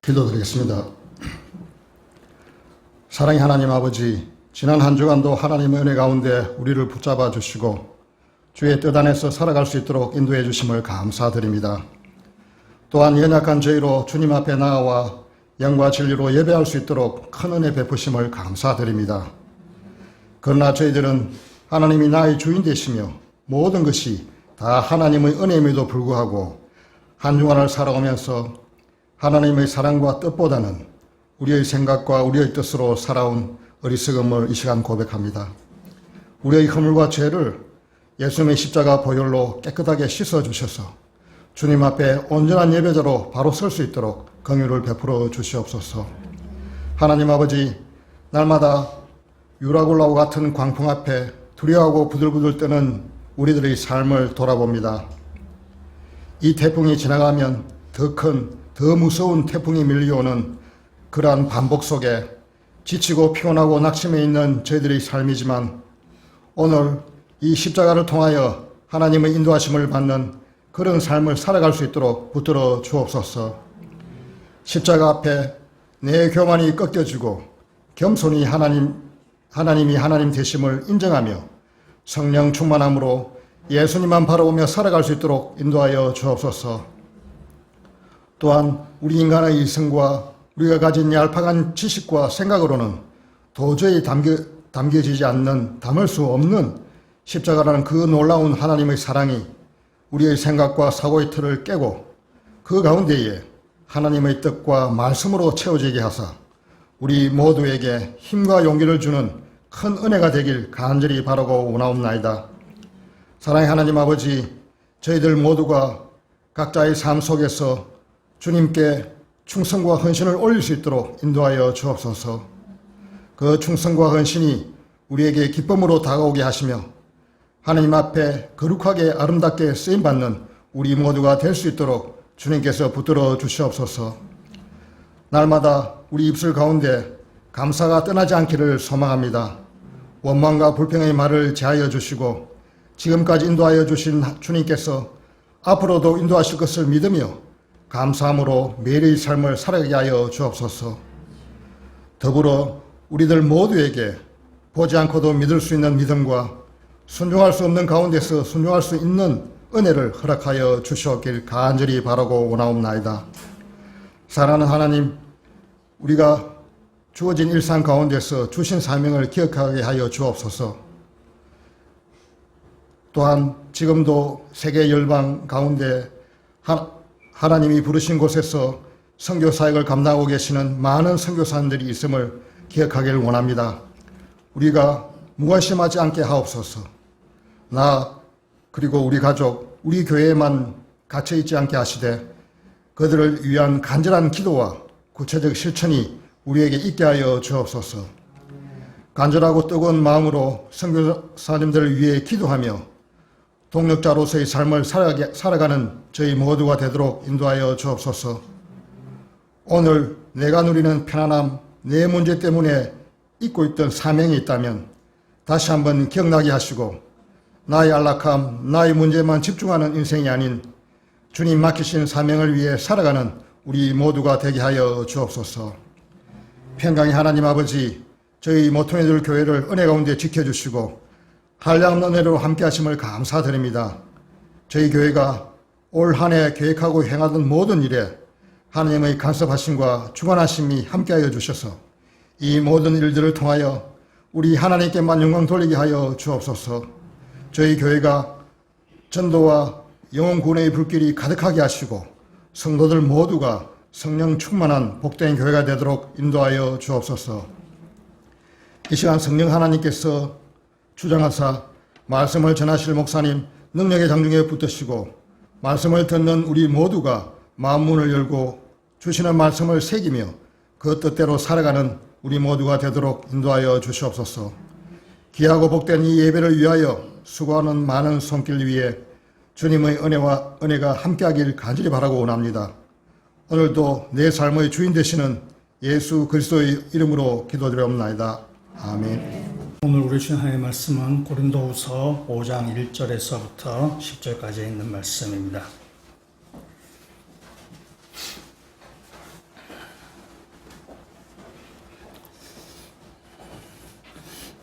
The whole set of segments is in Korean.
기도드리겠습니다. 사랑의 하나님 아버지, 지난 한 주간도 하나님의 은혜 가운데 우리를 붙잡아 주시고 주의 뜻 안에서 살아갈 수 있도록 인도해 주심을 감사드립니다. 또한 연약한 저희로 주님 앞에 나아와 영과 진리로 예배할 수 있도록 큰 은혜 베푸심을 감사드립니다. 그러나 저희들은 하나님이 나의 주인 되시며 모든 것이 다 하나님의 은혜임에도 불구하고 한 주간을 살아오면서 하나님의 사랑과 뜻보다는 우리의 생각과 우리의 뜻으로 살아온 어리석음을 이 시간 고백합니다. 우리의 허물과 죄를 예수님의 십자가 보혈로 깨끗하게 씻어주셔서 주님 앞에 온전한 예배자로 바로 설 수 있도록 긍휼을 베풀어 주시옵소서. 하나님 아버지, 날마다 유라굴라와 같은 광풍 앞에 두려워하고 부들부들 떠는 우리들의 삶을 돌아봅니다. 이 태풍이 지나가면 더 큰, 더 무서운 태풍이 밀려오는 그러한 반복 속에 지치고 피곤하고 낙심해 있는 저희들의 삶이지만 오늘 이 십자가를 통하여 하나님의 인도하심을 받는 그런 삶을 살아갈 수 있도록 붙들어 주옵소서. 십자가 앞에 내 교만이 꺾여지고 겸손히 하나님이 하나님 되심을 인정하며 성령 충만함으로 예수님만 바라보며 살아갈 수 있도록 인도하여 주옵소서. 또한 우리 인간의 이성과 우리가 가진 얄팍한 지식과 생각으로는 도저히 담겨지지 않는, 담을 수 없는 십자가라는 그 놀라운 하나님의 사랑이 우리의 생각과 사고의 틀을 깨고 그 가운데에 하나님의 뜻과 말씀으로 채워지게 하사 우리 모두에게 힘과 용기를 주는 큰 은혜가 되길 간절히 바라고 원하옵나이다. 사랑의 하나님 아버지, 저희들 모두가 각자의 삶 속에서 주님께 충성과 헌신을 올릴 수 있도록 인도하여 주옵소서. 그 충성과 헌신이 우리에게 기쁨으로 다가오게 하시며 하나님 앞에 거룩하게 아름답게 쓰임받는 우리 모두가 될 수 있도록 주님께서 붙들어 주시옵소서. 날마다 우리 입술 가운데 감사가 떠나지 않기를 소망합니다. 원망과 불평의 말을 제하여 주시고 지금까지 인도하여 주신 주님께서 앞으로도 인도하실 것을 믿으며 감사함으로 매일의 삶을 살아가게 하여 주옵소서. 더불어 우리들 모두에게 보지 않고도 믿을 수 있는 믿음과 순종할 수 없는 가운데서 순종할 수 있는 은혜를 허락하여 주시옵길 간절히 바라고 원하옵나이다. 사랑하는 하나님, 우리가 주어진 일상 가운데서 주신 사명을 기억하게 하여 주옵소서. 또한 지금도 세계 열방 가운데 하나님이 부르신 곳에서 선교 사역을 감당하고 계시는 많은 선교사님들이 있음을 기억하기를 원합니다. 우리가 무관심하지 않게 하옵소서. 나 그리고 우리 가족, 우리 교회에만 갇혀 있지 않게 하시되 그들을 위한 간절한 기도와 구체적 실천이 우리에게 있게 하여 주옵소서. 간절하고 뜨거운 마음으로 선교사님들을 위해 기도하며 동력자로서의 삶을 살아가는 저희 모두가 되도록 인도하여 주옵소서. 오늘 내가 누리는 편안함, 내 문제 때문에 잊고 있던 사명이 있다면 다시 한번 기억나게 하시고 나의 안락함, 나의 문제만 집중하는 인생이 아닌 주님 맡기신 사명을 위해 살아가는 우리 모두가 되게 하여 주옵소서. 평강의 하나님 아버지, 저희 모퉁이들 교회를 은혜 가운데 지켜주시고 한량없는 은혜로 함께 하심을 감사드립니다. 저희 교회가 올 한 해 계획하고 행하던 모든 일에 하나님의 간섭하심과 주관하심이 함께하여 주셔서 이 모든 일들을 통하여 우리 하나님께만 영광 돌리게 하여 주옵소서. 저희 교회가 전도와 영혼 구원의 불길이 가득하게 하시고 성도들 모두가 성령 충만한 복된 교회가 되도록 인도하여 주옵소서. 이 시간 성령 하나님께서 주장하사 말씀을 전하실 목사님 능력의 장중에 붙드시고 말씀을 듣는 우리 모두가 마음 문을 열고 주시는 말씀을 새기며 그 뜻대로 살아가는 우리 모두가 되도록 인도하여 주시옵소서. 귀하고 복된 이 예배를 위하여 수고하는 많은 손길 위에 주님의 은혜가 함께하길 간절히 바라고 원합니다. 오늘도 내 삶의 주인 되시는 예수 그리스도의 이름으로 기도드리옵나이다. 아멘. 오늘 우리 주신 하나님의 말씀은 고린도후서 5장 1절에서부터 10절까지 있는 말씀입니다.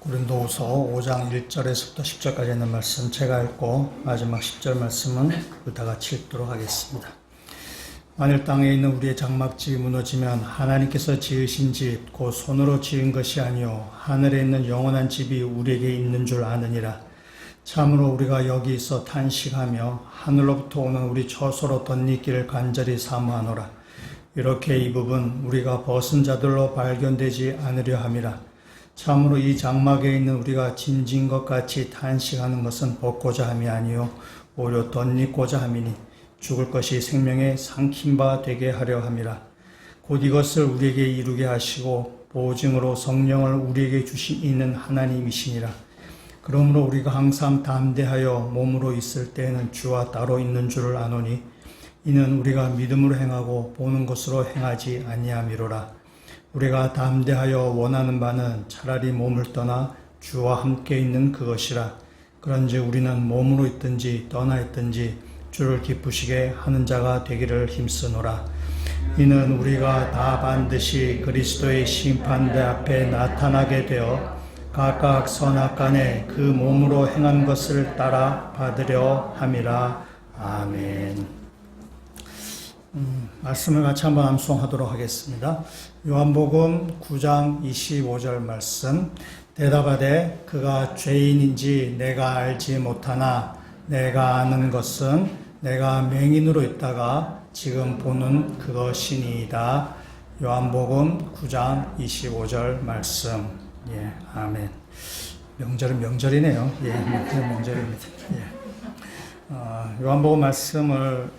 고린도후서 5장 1절에서부터 10절까지 있는 말씀 제가 읽고 마지막 10절 말씀은 다 같이 읽도록 하겠습니다. 만일 땅에 있는 우리의 장막집이 무너지면 하나님께서 지으신 집 곧 손으로 지은 것이 아니요 하늘에 있는 영원한 집이 우리에게 있는 줄 아느니라. 참으로 우리가 여기 있어 탄식하며 하늘로부터 오는 우리 처소로 덧입기를 간절히 사모하노라. 이렇게 이 부분 우리가 벗은 자들로 발견되지 않으려 함이라. 참으로 이 장막에 있는 우리가 짐진 것 같이 탄식하는 것은 벗고자 함이 아니요 오히려 덧입고자 함이니 죽을 것이 생명에 삼킨 바 되게 하려 함이라. 곧 이것을 우리에게 이루게 하시고 보증으로 성령을 우리에게 주신 이는 하나님이시니라. 그러므로 우리가 항상 담대하여 몸으로 있을 때에는 주와 따로 있는 줄을 아노니 이는 우리가 믿음으로 행하고 보는 것으로 행하지 아니함이로라. 우리가 담대하여 원하는 바는 차라리 몸을 떠나 주와 함께 있는 그것이라. 그런즉 우리는 몸으로 있든지 떠나 있든지 주를 기쁘시게 하는 자가 되기를 힘쓰노라. 이는 우리가 다 반드시 그리스도의 심판대 앞에 나타나게 되어 각각 선악간에 그 몸으로 행한 것을 따라 받으려 함이라. 아멘. 말씀을 같이 한번 암송하도록 하겠습니다. 요한복음 9장 25절 말씀. 대답하되 그가 죄인인지 내가 알지 못하나 내가 아는 것은 내가 맹인으로 있다가 지금 보는 그것이니이다. 요한복음 9장 25절 말씀. 예, 아멘. 명절은 명절이네요. 예, 명절입니다. 예. 요한복음 말씀을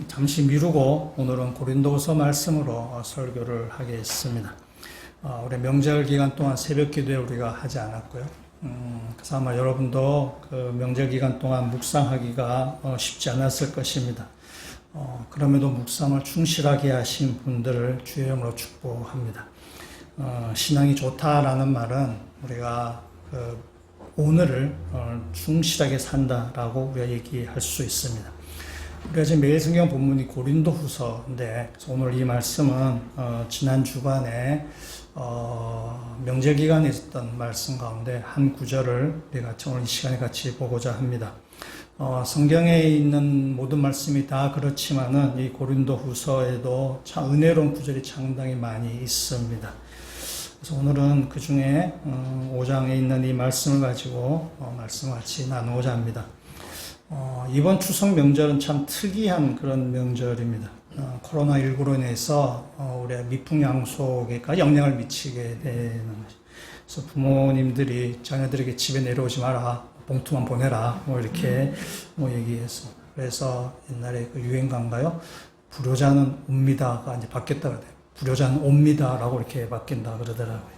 잠시 미루고 오늘은 고린도후서 말씀으로 설교를 하겠습니다. 우리 명절 기간 동안 새벽 기도에 우리가 하지 않았고요. 그래서 아마 여러분도 그 명절 기간 동안 묵상하기가 쉽지 않았을 것입니다. 그럼에도 묵상을 충실하게 하신 분들을 주의 이름으로 축복합니다. 신앙이 좋다라는 말은 우리가 오늘을 충실하게 산다라고 우리가 얘기할 수 있습니다. 우리가 지금 매일 성경 본문이 고린도후서인데 오늘 이 말씀은 지난 주간에 명절 기간에 있었던 말씀 가운데 한 구절을 우리가 오늘 이 시간에 같이 보고자 합니다. 성경에 있는 모든 말씀이 다 그렇지만은 이 고린도후서에도 참 은혜로운 구절이 상당히 많이 있습니다. 그래서 오늘은 그 중에 5장에 있는 이 말씀을 가지고 말씀을 같이 나누고자 합니다. 이번 추석 명절은 참 특이한 그런 명절입니다. 코로나19로 인해서 우리 미풍양속에까지 영향을 미치게 되는 것이죠. 그래서 부모님들이 자녀들에게 집에 내려오지 마라, 봉투만 보내라, 뭐 이렇게 얘기해서. 그래서 옛날에 그 유행가인가요? 불효자는 옵니다가 이제 바뀌었다 그래요. 불효자는 옵니다라고 이렇게 바뀐다 그러더라고요.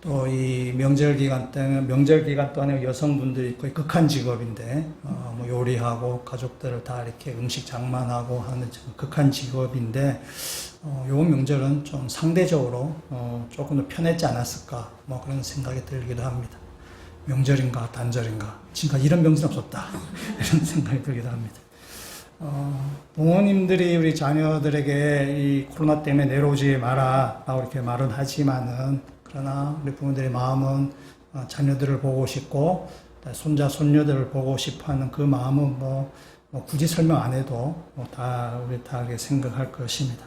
또 이 명절 기간 동안에 여성분들이 거의 극한 직업인데, 요리하고 가족들을 다 이렇게 음식 장만하고 하는 극한 직업인데, 요번 명절은 좀 상대적으로 조금 더 편했지 않았을까, 그런 생각이 들기도 합니다. 명절인가 단절인가, 지금까지 이런 명절은 없었다 이런 생각이 들기도 합니다. 부모님들이 우리 자녀들에게 이 코로나 때문에 내려오지 마라 라고 이렇게 말은 하지만은, 그러나 우리 부모들의 마음은 자녀들을 보고 싶고 손자 손녀들을 보고 싶어하는 그 마음은 굳이 설명 안 해도 우리 다 생각할 것입니다.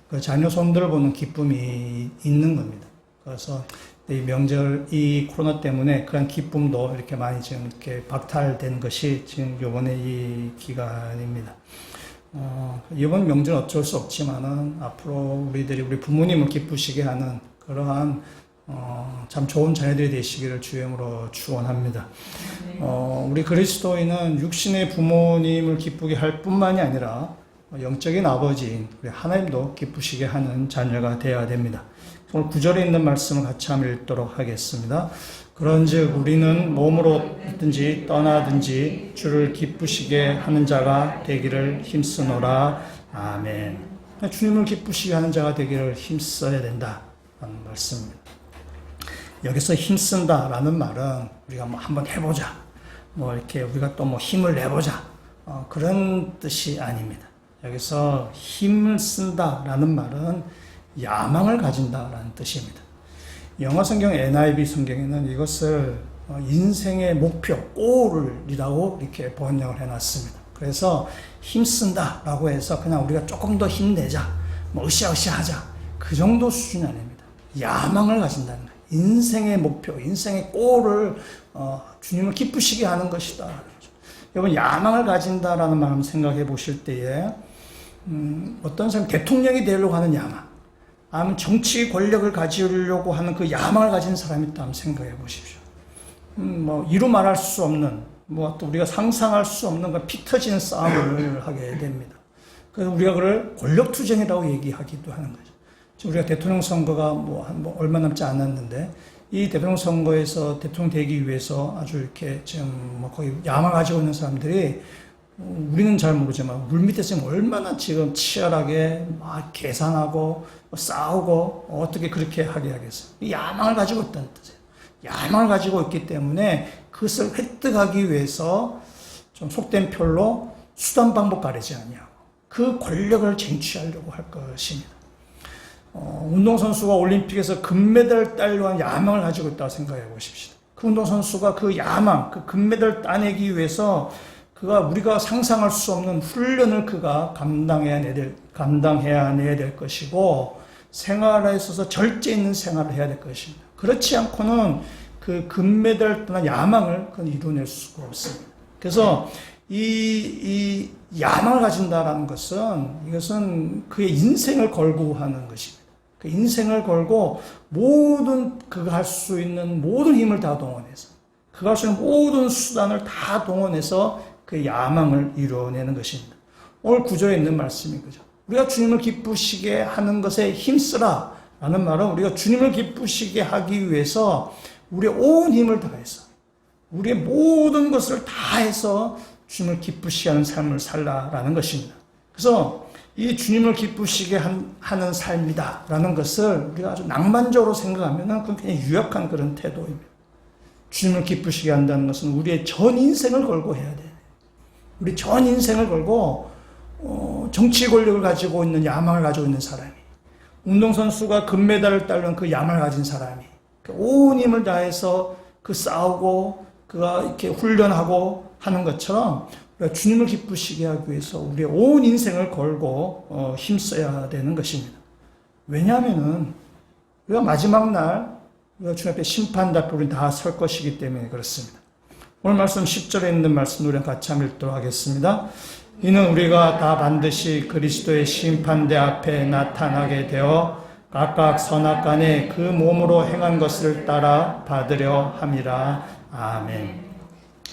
그 자녀 손들을 보는 기쁨이 있는 겁니다. 그래서 이 명절, 이 코로나 때문에 그런 기쁨도 이렇게 많이 지금 이렇게 박탈된 것이 지금 요번에 이 기간입니다. 이번 명절은 어쩔 수 없지만은 앞으로 우리 부모님을 기쁘시게 하는 그러한 참 좋은 자녀들이 되시기를 주님으로 축원합니다. 우리 그리스도인은 육신의 부모님을 기쁘게 할 뿐만이 아니라 영적인 아버지인 우리 하나님도 기쁘시게 하는 자녀가 되어야 됩니다. 오늘 9절에 있는 말씀을 같이 한번 읽도록 하겠습니다. 그런즉 우리는 몸으로 있든지 떠나든지 주를 기쁘시게 하는 자가 되기를 힘쓰노라. 아멘. 주님을 기쁘시게 하는 자가 되기를 힘써야 된다는 말씀입니다. 여기서 힘쓴다라는 말은 우리가 한번 해보자, 이렇게 우리가 또 힘을 내보자, 그런 뜻이 아닙니다. 여기서 힘을 쓴다라는 말은 야망을 가진다라는 뜻입니다. 영어 성경 NIV 성경에는 이것을 인생의 목표, 골이라고 이렇게 번역을 해놨습니다. 그래서 힘쓴다라고 해서 그냥 우리가 조금 더 힘내자, 뭐 으쌰으쌰 하자, 그 정도 수준이 아닙니다. 야망을 가진다는 거예요. 인생의 목표, 인생의 골을 주님을 기쁘시게 하는 것이다. 여러분, 야망을 가진다라는 말 한번 생각해 보실 때에 어떤 사람이 대통령이 되려고 하는 야망, 아니면 정치 권력을 가지려고 하는 그 야망을 가진 사람이 있다 한번 생각해 보십시오. 뭐 이루 말할 수 없는, 뭐 또 우리가 상상할 수 없는 그 피 터지는 싸움을 하게 됩니다. 그래서 우리가 그걸 권력투쟁이라고 얘기하기도 하는 거죠. 지금 우리가 대통령 선거가 뭐 얼마 남지 않았는데, 이 대통령 선거에서 대통령 되기 위해서 아주 이렇게 지금 뭐 거의 야망을 가지고 있는 사람들이, 우리는 잘 모르지만 물 밑에서 얼마나 지금 치열하게 막 계산하고 싸우고 어떻게 그렇게 하게 하겠어요. 야망을 가지고 있다는 뜻이에요. 야망을 가지고 있기 때문에 그것을 획득하기 위해서 좀 속된 표로 수단 방법 가리지 않냐고 그 권력을 쟁취하려고 할 것입니다. 운동선수가 올림픽에서 금메달을 따려고 하는 야망을 가지고 있다고 생각해 보십시오. 그 운동선수가 그 야망, 그 금메달을 따내기 위해서 그가 우리가 상상할 수 없는 훈련을 그가 감당해야 될 것이고, 생활에 있어서 절제 있는 생활을 해야 될 것입니다. 그렇지 않고는 그 금메달을 떠난 야망을 그건 이루어낼 수가 없습니다. 그래서 이 야망을 가진다라는 것은, 이것은 그의 인생을 걸고 하는 것입니다. 그 인생을 걸고 모든 그가 할 수 있는 모든 힘을 다 동원해서, 그가 할 수 있는 모든 수단을 다 동원해서 그 야망을 이루어내는 것입니다. 오늘 구절에 있는 말씀이 그죠. 우리가 주님을 기쁘시게 하는 것에 힘쓰라 라는 말은, 우리가 주님을 기쁘시게 하기 위해서 우리의 온 힘을 다해서, 우리의 모든 것을 다해서 주님을 기쁘시게 하는 삶을 살라라는 것입니다. 그래서 이 주님을 기쁘시게 하는 삶이다 라는 것을 우리가 아주 낭만적으로 생각하면 그건 굉장히 유약한 그런 태도입니다. 주님을 기쁘시게 한다는 것은 우리의 전 인생을 걸고 해야 돼요. 우리 전 인생을 걸고 정치 권력을 가지고 있는 야망을 가지고 있는 사람이, 운동선수가 금메달을 따려는 그 야망을 가진 사람이 온 힘을 다해서 그 싸우고 그가 이렇게 훈련하고 하는 것처럼, 우리가 주님을 기쁘시게 하기 위해서 우리의 온 인생을 걸고 힘써야 되는 것입니다. 왜냐하면은 우리가 마지막 날 우리가 주님 앞에 심판대 앞에 우리 다 설 것이기 때문에 그렇습니다. 오늘 말씀 10절에 있는 말씀 우리가 같이 한번 읽도록 하겠습니다. 이는 우리가 다 반드시 그리스도의 심판대 앞에 나타나게 되어 각각 선악간에 그 몸으로 행한 것을 따라 받으려 함이라. 아멘.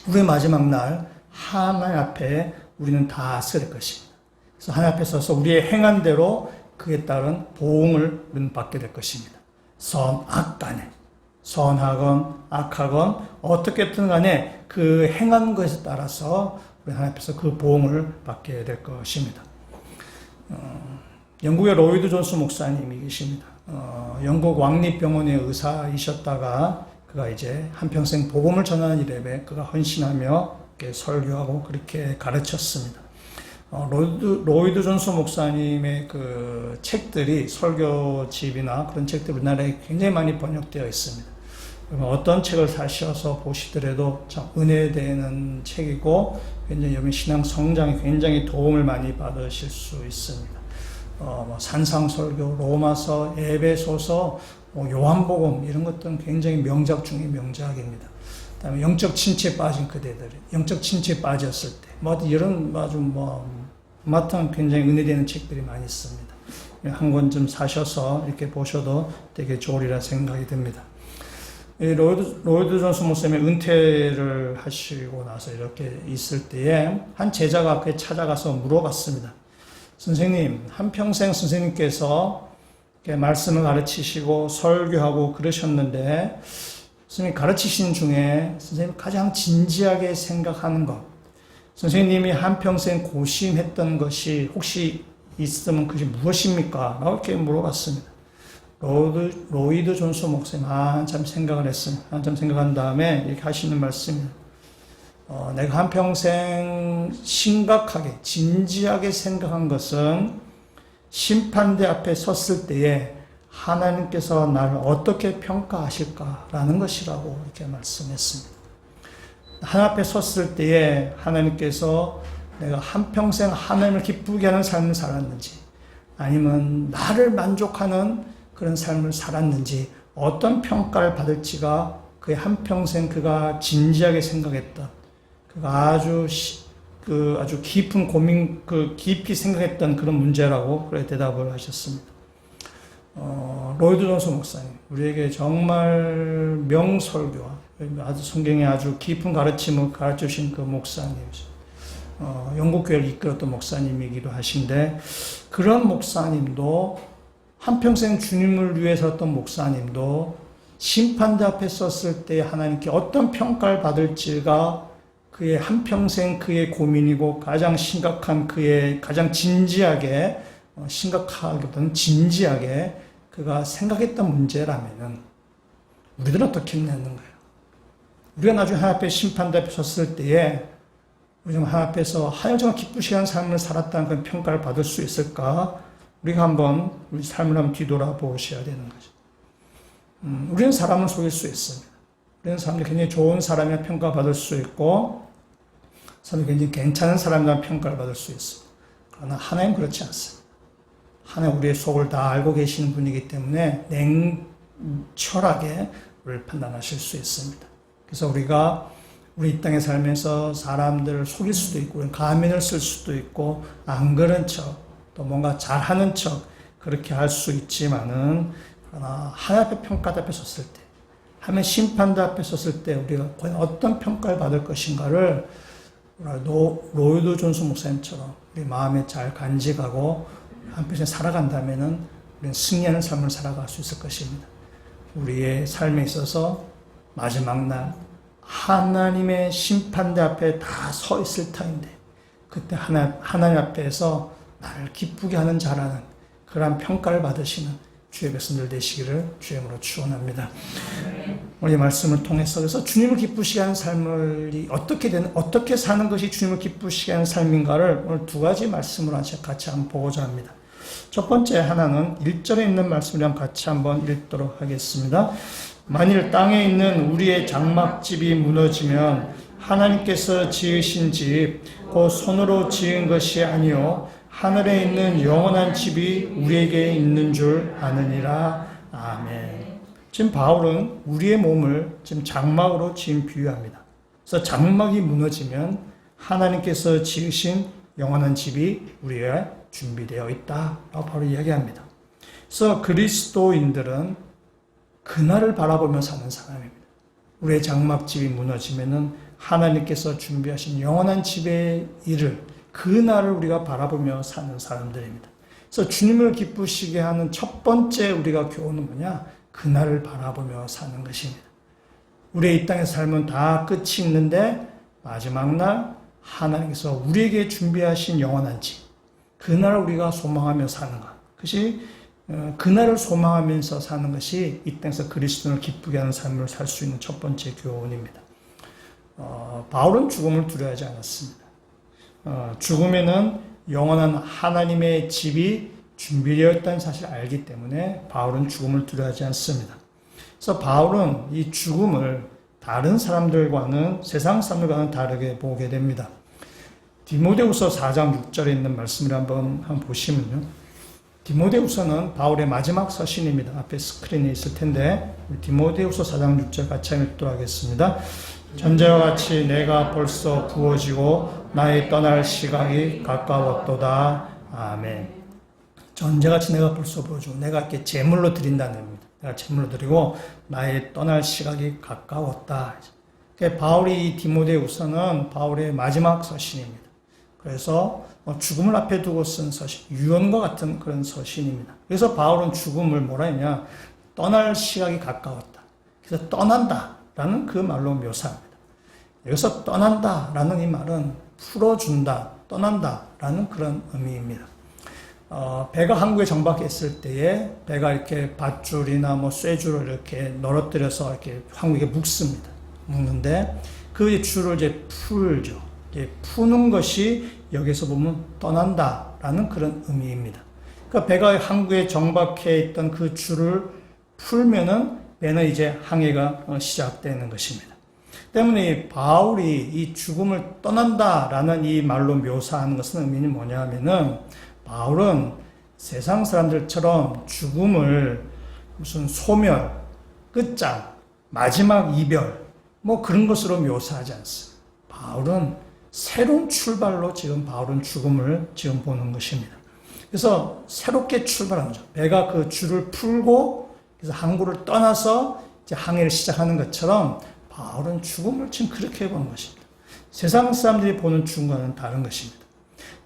우리의 마지막 날 하나님 앞에 우리는 다 설 것입니다. 그래서 하나님 앞에 서서 우리의 행한 대로 그에 따른 보응을 우리는 받게 될 것입니다. 선악간에, 선하건 악하건 어떻게든 간에 그 행한 것에 따라서 우리 하나님 앞에서 그 보응을 받게 될 것입니다. 영국의 로이드 존스 목사님이 계십니다. 영국 왕립병원의 의사이셨다가 그가 이제 한평생 복음을 전하는 일에 그가 헌신하며 설교하고 그렇게 가르쳤습니다. 로이드 존스 목사님의 그 책들이, 설교집이나 그런 책들이 우리나라에 굉장히 많이 번역되어 있습니다. 어떤 책을 사셔서 보시더라도 참 은혜되는 책이고, 굉장히 여러분 신앙 성장에 굉장히 도움을 많이 받으실 수 있습니다. 산상설교, 로마서, 에베소서, 요한복음 이런 것들은 굉장히 명작 중의 명작입니다. 그다음에 영적 침체에 빠진 그대들, 영적 침체에 빠졌을 때, 이런 아주 마땅한 굉장히 은혜되는 책들이 많이 있습니다. 한 권쯤 사셔서 이렇게 보셔도 되게 좋으리라 생각이 듭니다. 로이드 존스 목사님의 은퇴를 하시고 나서 이렇게 있을 때에 한 제자가 그에 찾아가서 물어봤습니다. 선생님, 한평생 선생님께서 말씀을 가르치시고 설교하고 그러셨는데, 선생님이 가르치신 중에 선생님이 가장 진지하게 생각하는 것, 선생님이 한평생 고심했던 것이 혹시 있으면 그것이 무엇입니까? 라고 이렇게 물어봤습니다. 로이드 존스 목사님 한참 생각을 했습니다. 한참 생각한 다음에 이렇게 하시는 말씀입니다. 내가 한평생 심각하게 진지하게 생각한 것은 심판대 앞에 섰을 때에 하나님께서 나를 어떻게 평가하실까라는 것이라고 이렇게 말씀했습니다. 하나님 앞에 섰을 때에 하나님께서 내가 한평생 하나님을 기쁘게 하는 삶을 살았는지, 아니면 나를 만족하는 그런 삶을 살았는지, 어떤 평가를 받을지가 그의 한평생 그가 진지하게 생각했던, 그가 아주 깊은 고민, 깊이 생각했던 그런 문제라고 그렇게 대답을 하셨습니다. 로이드 존스 목사님, 우리에게 정말 명설교와 아주 성경에 아주 깊은 가르침을 가르쳐 주신 그 목사님이죠. 영국교회를 이끌었던 목사님이기도 하신데, 그런 목사님도 한평생 주님을 위해 섰던 목사님도 심판대 앞에 섰을 때 하나님께 어떤 평가를 받을지가 그의 한평생 그의 고민이고, 가장 심각한 가장 진지하게, 심각하기보다는 진지하게 그가 생각했던 문제라면은 우리들은 어떻게 했는가요? 우리가 나중에 하나님 앞에 심판대 앞에 섰을 때에 우리 좀 하나님 앞에서 하나님 정말 기쁘시게 한 삶을 살았다는 그런 평가를 받을 수 있을까? 우리가 한번 우리 삶을 한번 뒤돌아보셔야 되는 거죠. 우리는 사람을 속일 수 있습니다. 우리는 사람들이 굉장히 좋은 사람이라 평가받을 수 있고, 사람이 굉장히 괜찮은 사람이라 평가를 받을 수 있습니다. 그러나 하나님은 그렇지 않습니다. 하나님 우리의 속을 다 알고 계시는 분이기 때문에 냉철하게 우리를 판단하실 수 있습니다. 그래서 우리가 우리 이 땅에 살면서 사람들을 속일 수도 있고, 가면을 쓸 수도 있고, 안 그런 척, 또 뭔가 잘하는 척, 그렇게 할 수 있지만은, 그러나 하나님 앞에 평가 앞에 섰을 때, 하나님의 심판대 앞에 섰을 때 우리가 과연 어떤 평가를 받을 것인가를 로이드 존스 목사님처럼 우리 마음에 잘 간직하고 한평생 살아간다면은 우리는 승리하는 삶을 살아갈 수 있을 것입니다. 우리의 삶에 있어서 마지막 날 하나님의 심판대 앞에 다 서 있을 터인데, 그때 하나님 앞에서 나를 기쁘게 하는 자라는 그러한 평가를 받으시는 주의 백성들 되시기를 주님으로 축원합니다. 우리 말씀을 통해서 그래서 주님을 기쁘시게 하는 삶을 어떻게 사는 것이 주님을 기쁘시게 하는 삶인가를 오늘 두 가지 말씀으로 같이 한번 보고자 합니다. 첫 번째 하나는 1절에 있는 말씀을 같이 한번 읽도록 하겠습니다. 만일 땅에 있는 우리의 장막집이 무너지면 하나님께서 지으신 집 곧 손으로 지은 것이 아니요 하늘에 있는 영원한 집이 우리에게 있는 줄 아느니라. 아멘. 지금 바울은 우리의 몸을 지금 장막으로 지금 비유합니다. 그래서 장막이 무너지면 하나님께서 지으신 영원한 집이 우리에 준비되어 있다라고 바로 이야기합니다. 그래서 그리스도인들은 그날을 바라보며 사는 사람입니다. 우리의 장막집이 무너지면은 하나님께서 준비하신 영원한 집에 이를 그날을 우리가 바라보며 사는 사람들입니다. 그래서 주님을 기쁘시게 하는 첫 번째 우리가 교훈은 뭐냐? 그날을 바라보며 사는 것입니다. 우리의 이 땅의 삶은 다 끝이 있는데 마지막 날 하나님께서 우리에게 준비하신 영원한 집, 그날을 우리가 소망하며 사는 것. 그것이 그날을 소망하면서 사는 것이 이 땅에서 그리스도를 기쁘게 하는 삶을 살 수 있는 첫 번째 교훈입니다. 바울은 죽음을 두려워하지 않았습니다. 죽음에는 영원한 하나님의 집이 준비되어 있다는 사실을 알기 때문에 바울은 죽음을 두려워하지 않습니다. 그래서 바울은 이 죽음을 다른 사람들과는, 세상 사람들과는 다르게 보게 됩니다. 디모데후서 4장 6절에 있는 말씀을 한번 보시면요. 디모데후서는 바울의 마지막 서신입니다. 앞에 스크린에 있을 텐데 디모데후서 4장 6절 같이 읽도록 하겠습니다. 전제와 같이 내가 벌써 부어지고 나의 떠날 시각이 가까웠도다. 아멘. 전제같이 내가 벌써 부어지고, 내가 이렇게 제물로 드린다는 겁니다. 내가 제물로 드리고 나의 떠날 시각이 가까웠다. 바울이 이 디모데후서는 바울의 마지막 서신입니다. 그래서 죽음을 앞에 두고 쓴 서신, 유언과 같은 그런 서신입니다. 그래서 바울은 죽음을 뭐라 했냐? 떠날 시각이 가까웠다. 그래서 떠난다라는 그 말로 묘사합니다. 여기서 떠난다라는 이 말은 풀어준다, 떠난다라는 그런 의미입니다. 배가 항구에 정박했을 때에 배가 이렇게 밧줄이나 쇠줄을 이렇게 널어뜨려서 이렇게 항구에 묶습니다. 묶는데 그 줄을 이제 풀죠. 푸는 것이 여기서 보면 떠난다라는 그런 의미입니다. 그러니까 배가 항구에 정박해 있던 그 줄을 풀면은 배는 이제 항해가 시작되는 것입니다. 때문에 바울이 이 죽음을 떠난다라는 이 말로 묘사하는 것은 의미는 뭐냐면은 바울은 세상 사람들처럼 죽음을 무슨 소멸, 끝장, 마지막 이별 뭐 그런 것으로 묘사하지 않습니다. 바울은 새로운 출발로 지금 바울은 죽음을 지금 보는 것입니다. 그래서 새롭게 출발한 거죠. 배가 그 줄을 풀고 그래서 항구를 떠나서 이제 항해를 시작하는 것처럼 바울은 죽음을 지금 그렇게 보는 것입니다. 세상 사람들이 보는 죽음과는 다른 것입니다.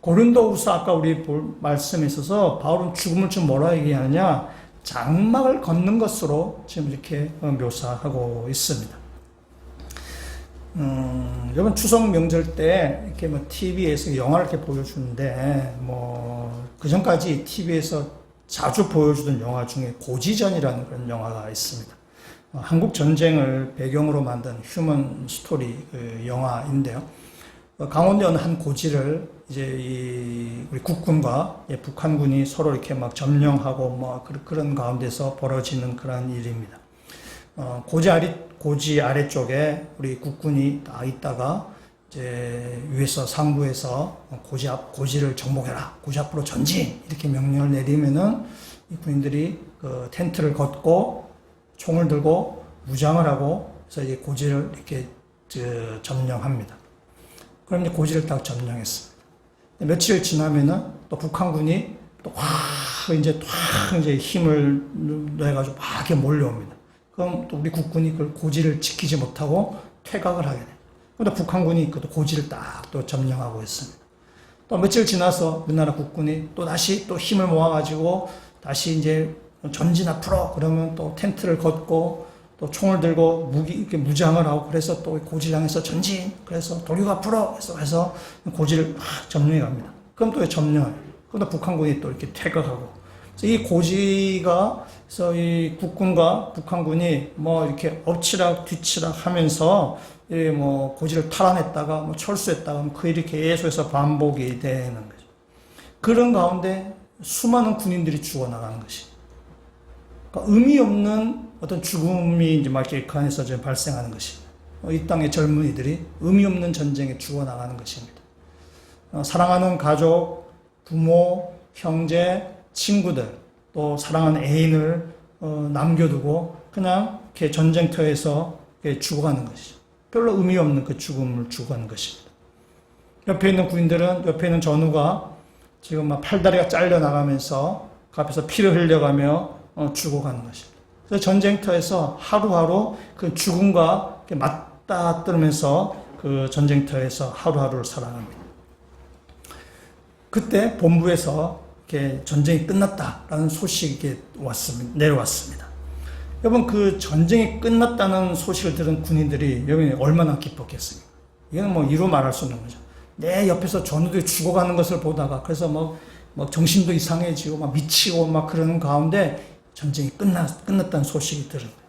고린도후서 아까 우리 볼 말씀에 있어서 바울은 죽음을 지금 뭐라 얘기하느냐? 장막을 걷는 것으로 지금 이렇게 묘사하고 있습니다. 이번 추석 명절 때 이렇게 뭐 TV에서 영화를 이렇게 보여주는데 그 전까지 TV에서 자주 보여주던 영화 중에 고지전이라는 그런 영화가 있습니다. 한국 전쟁을 배경으로 만든 휴먼 스토리 영화인데요. 강원도 어느 한 고지를 이제 우리 국군과 북한군이 서로 이렇게 막 점령하고 그런 가운데서 벌어지는 그런 일입니다. 고지 아래쪽에 우리 국군이 다 있다가 이제 위에서 상부에서 고지를 정복해라, 고지 앞으로 전진 이렇게 명령을 내리면은 이 군인들이 그 텐트를 걷고 총을 들고 무장을 하고 그래서 이제 고지를 이렇게 점령합니다. 그럼 이제 고지를 딱 점령했습니다. 며칠 지나면은 또 북한군이 또 이제 힘을 내가지고 막 이렇게 몰려옵니다. 그럼 또 우리 국군이 그 고지를 지키지 못하고 퇴각을 하게 돼요. 그런데 북한군이 그 고지를 딱 또 점령하고 있습니다. 또 며칠 지나서 우리나라 국군이 또 다시 또 힘을 모아가지고 다시 이제 전진 앞으로 그러면 또 텐트를 걷고 또 총을 들고 이렇게 무장을 하고 그래서 또 고지를 향해서 전진 그래서 도륙 앞으로 해서 고지를 막 점령해 갑니다. 그럼 또 점령해요. 그럼 또 북한군이 또 이렇게 퇴각하고 그래서 이 고지가 그래서 이 국군과 북한군이 이렇게 엎치락 뒤치락 하면서 고지를 탈환했다가 철수했다가 그 일이 계속해서 반복이 되는 거죠. 그런 가운데 수많은 군인들이 죽어나가는 것이. 그러니까 의미 없는 어떤 죽음이 이제 막 이렇게 그 안에서 지금 발생하는 것입니다. 이 땅의 젊은이들이 의미 없는 전쟁에 죽어나가는 것입니다. 사랑하는 가족, 부모, 형제, 친구들, 또 사랑하는 애인을 남겨두고 그냥 이렇게 전쟁터에서 이렇게 죽어가는 것이죠. 별로 의미 없는 그 죽음을 죽어가는 것입니다. 옆에 있는 군인들은 옆에 있는 전우가 지금 막 팔다리가 잘려 나가면서 그 앞에서 피를 흘려가며 죽어가는 것입니다. 그래서 전쟁터에서 하루하루 그 죽음과 맞닿아뜨면서 그 전쟁터에서 하루하루를 살아갑니다. 그때 본부에서 이렇게 전쟁이 끝났다라는 소식이 내려왔습니다. 여러분 그 전쟁이 끝났다는 소식을 들은 군인들이 여러분이 얼마나 기뻤겠습니까? 이건 이루 말할 수 없는 거죠. 내 옆에서 전우들이 죽어가는 것을 보다가 그래서 정신도 이상해지고 미치고 그러는 가운데 전쟁이 끝났다는 소식이 들은 거예요.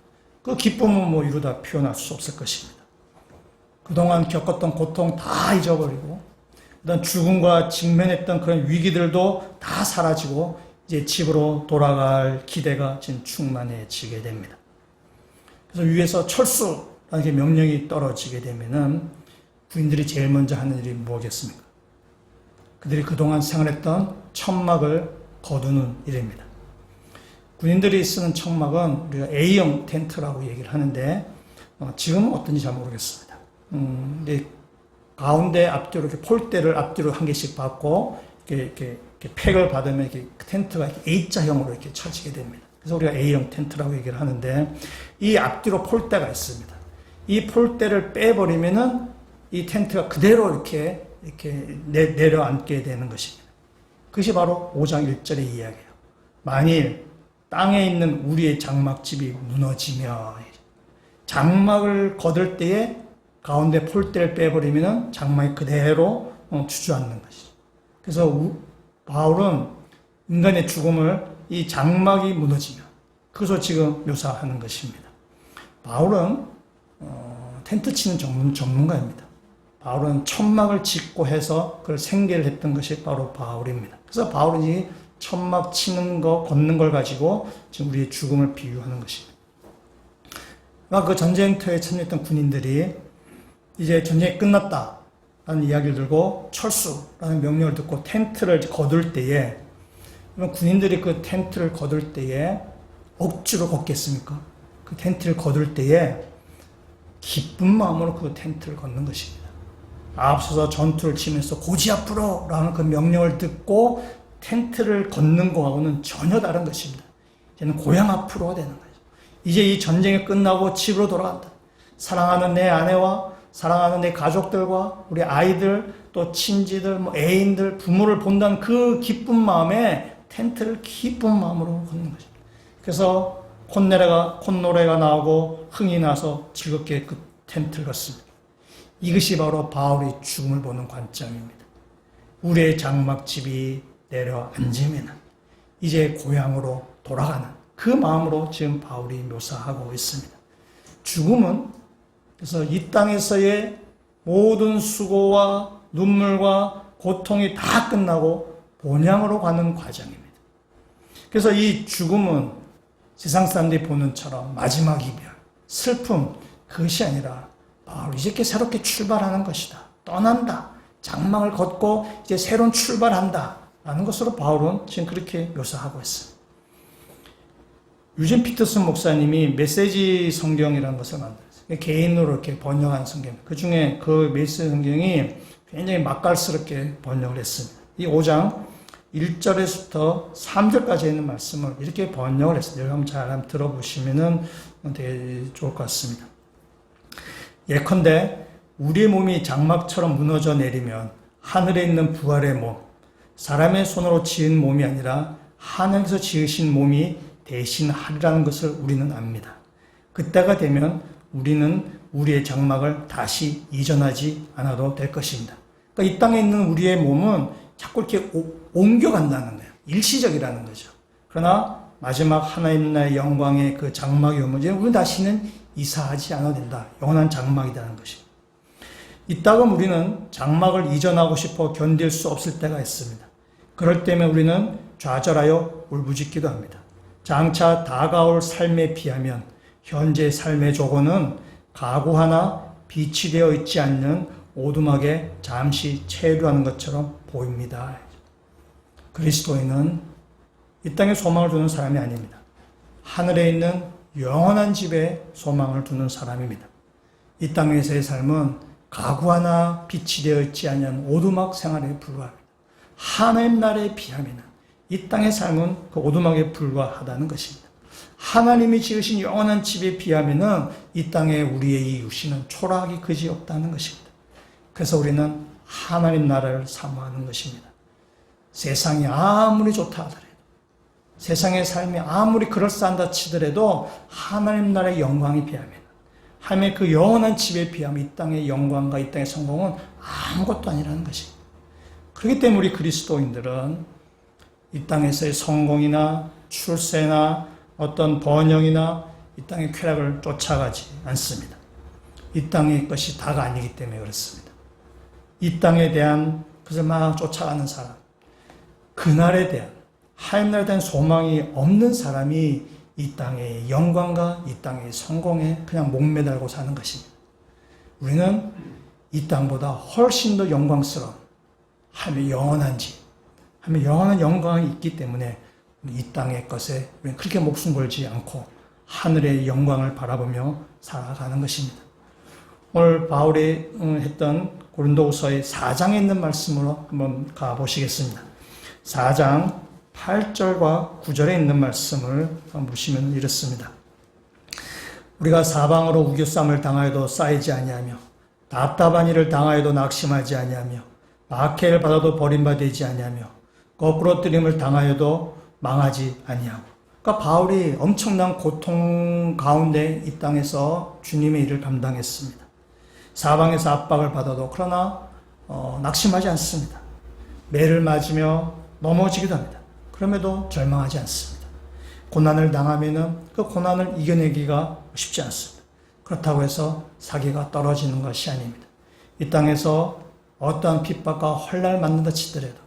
그 기쁨은 이루다 표현할 수 없을 것입니다. 그동안 겪었던 고통 다 잊어버리고 그다음 죽음과 직면했던 그런 위기들도 다 사라지고 이제 집으로 돌아갈 기대가 지금 충만해지게 됩니다. 그래서 위에서 철수라는 명령이 떨어지게 되면은 부인들이 제일 먼저 하는 일이 무엇이겠습니까? 그들이 그동안 생활했던 천막을 거두는 일입니다. 군인들이 쓰는 천막은 우리가 A형 텐트라고 얘기를 하는데 지금은 어떤지 잘 모르겠습니다. 근데 가운데 앞뒤로 이렇게 폴대를 앞뒤로 한 개씩 받고 이렇게 팩을 받으면 이렇게 텐트가 이렇게 A자형으로 이렇게 쳐지게 됩니다. 그래서 우리가 A형 텐트라고 얘기를 하는데 이 앞뒤로 폴대가 있습니다. 이 폴대를 빼버리면은 이 텐트가 그대로 이렇게 내려앉게 되는 것입니다. 그것이 바로 5장 1절의 이야기예요. 만일 땅에 있는 우리의 장막집이 무너지며 장막을 거둘 때에 가운데 폴대를 빼버리면 장막이 그대로 주저앉는 것이죠. 그래서 바울은 인간의 죽음을 이 장막이 무너지며 그것을 지금 묘사하는 것입니다. 바울은 텐트 치는 전문가입니다. 바울은 천막을 짓고 해서 그걸 생계를 했던 것이 바로 바울입니다. 그래서 바울은 이 천막 치는 거, 걷는 걸 가지고 지금 우리의 죽음을 비유하는 것입니다. 그 전쟁터에 참여했던 군인들이 이제 전쟁이 끝났다라는 이야기를 들고 철수라는 명령을 듣고 텐트를 거둘 때에, 군인들이 그 텐트를 거둘 때에 억지로 걷겠습니까? 그 텐트를 거둘 때에 기쁜 마음으로 그 텐트를 걷는 것입니다. 앞서서 전투를 치면서 고지 앞으로 라는 그 명령을 듣고 텐트를 걷는 거하고는 전혀 다른 것입니다. 이제는 고향 앞으로가 되는 거죠. 이제 이 전쟁이 끝나고 집으로 돌아간다. 사랑하는 내 아내와 사랑하는 내 가족들과 우리 아이들, 또 친지들, 애인들, 부모를 본다는 그 기쁜 마음에 텐트를 기쁜 마음으로 걷는 거죠. 그래서 콧노래가 나오고 흥이 나서 즐겁게 그 텐트를 걷습니다. 이것이 바로 바울이 죽음을 보는 관점입니다. 우리의 장막집이 내려앉으면 이제 고향으로 돌아가는 그 마음으로 지금 바울이 묘사하고 있습니다. 죽음은 그래서 이 땅에서의 모든 수고와 눈물과 고통이 다 끝나고 본향으로 가는 과정입니다. 그래서 이 죽음은 세상 사람들이 보는 처럼 마지막 이별, 슬픔, 그것이 아니라 바로 이제 새롭게 출발하는 것이다. 떠난다. 장막을 걷고 이제 새로운 출발한다. 라는 것으로 바울은 지금 그렇게 묘사하고 있습니다. 유진 피터슨 목사님이 메시지 성경이라는 것을 만들었어요. 개인으로 이렇게 번역한 성경. 그 중에 그 메시지 성경이 굉장히 맛깔스럽게 번역을 했습니다. 이 5장 1절에서부터 3절까지 있는 말씀을 이렇게 번역을 했어요. 여러분 잘 들어보시면 되게 좋을 것 같습니다. 예컨대 우리의 몸이 장막처럼 무너져 내리면 하늘에 있는 부활의 몸, 사람의 손으로 지은 몸이 아니라 하늘에서 지으신 몸이 대신하리라는 것을 우리는 압니다. 그때가 되면 우리는 우리의 장막을 다시 이전하지 않아도 될 것입니다. 그러니까 이 땅에 있는 우리의 몸은 자꾸 이렇게 옮겨간다는 거예요. 일시적이라는 거죠. 그러나 마지막 하나님 나라의 영광의 그 장막이 오면 우리는 다시는 이사하지 않아도 된다. 영원한 장막이라는 것입니다. 이따금 우리는 장막을 이전하고 싶어 견딜 수 없을 때가 있습니다. 그럴 때면 우리는 좌절하여 울부짖기도 합니다. 장차 다가올 삶에 비하면 현재 삶의 조건은 가구 하나 빛이 되어 있지 않는 오두막에 잠시 체류하는 것처럼 보입니다. 그리스도인은 이 땅에 소망을 두는 사람이 아닙니다. 하늘에 있는 영원한 집에 소망을 두는 사람입니다. 이 땅에서의 삶은 가구 하나 빛이 되어 있지 않는 오두막 생활에 불과합니다. 하나님 나라에 비하면 이 땅의 삶은 그 오두막에 불과하다는 것입니다. 하나님이 지으신 영원한 집에 비하면 이 땅에 우리의 이 육신은 초라하기 그지없다는 것입니다. 그래서 우리는 하나님 나라를 사모하는 것입니다. 세상이 아무리 좋다 하더라도, 세상의 삶이 아무리 그럴싸한다 치더라도 하나님 나라의 영광에 비하면, 하나님의 그 영원한 집에 비하면 이 땅의 영광과 이 땅의 성공은 아무것도 아니라는 것입니다. 그렇기 때문에 우리 그리스도인들은 이 땅에서의 성공이나 출세나 어떤 번영이나 이 땅의 쾌락을 쫓아가지 않습니다. 이 땅의 것이 다가 아니기 때문에 그렇습니다. 이 땅에 대한 것을 막 쫓아가는 사람, 그날에 대한 하나님 나라에 대한 소망이 없는 사람이 이 땅의 영광과 이 땅의 성공에 그냥 목매달고 사는 것입니다. 우리는 이 땅보다 훨씬 더 영광스러운 하나님의 영원한 집, 하나님의 영원한 영광이 있기 때문에 이 땅의 것에 우리는 그렇게 목숨 걸지 않고 하늘의 영광을 바라보며 살아가는 것입니다. 오늘 바울이 했던 고린도후서의 4장에 있는 말씀으로 한번 가보시겠습니다. 4장 8절과 9절에 있는 말씀을 보시면 이렇습니다. 우리가 사방으로 우겨쌈을 당하여도 쌓이지 아니하며 답답한 일을 당하여도 낙심하지 아니하며 박해를 받아도 버림받지 아니하며 거꾸로 뜨림을 당하여도 망하지 아니하고. 그러니까 바울이 엄청난 고통 가운데 이 땅에서 주님의 일을 감당했습니다. 사방에서 압박을 받아도 그러나 낙심하지 않습니다. 매를 맞으며 넘어지기도 합니다. 그럼에도 절망하지 않습니다. 고난을 당하면은 그 고난을 이겨내기가 쉽지 않습니다. 그렇다고 해서 사기가 떨어지는 것이 아닙니다. 이 땅에서 어떠한 핍박과 헐날 맞는다 치더라도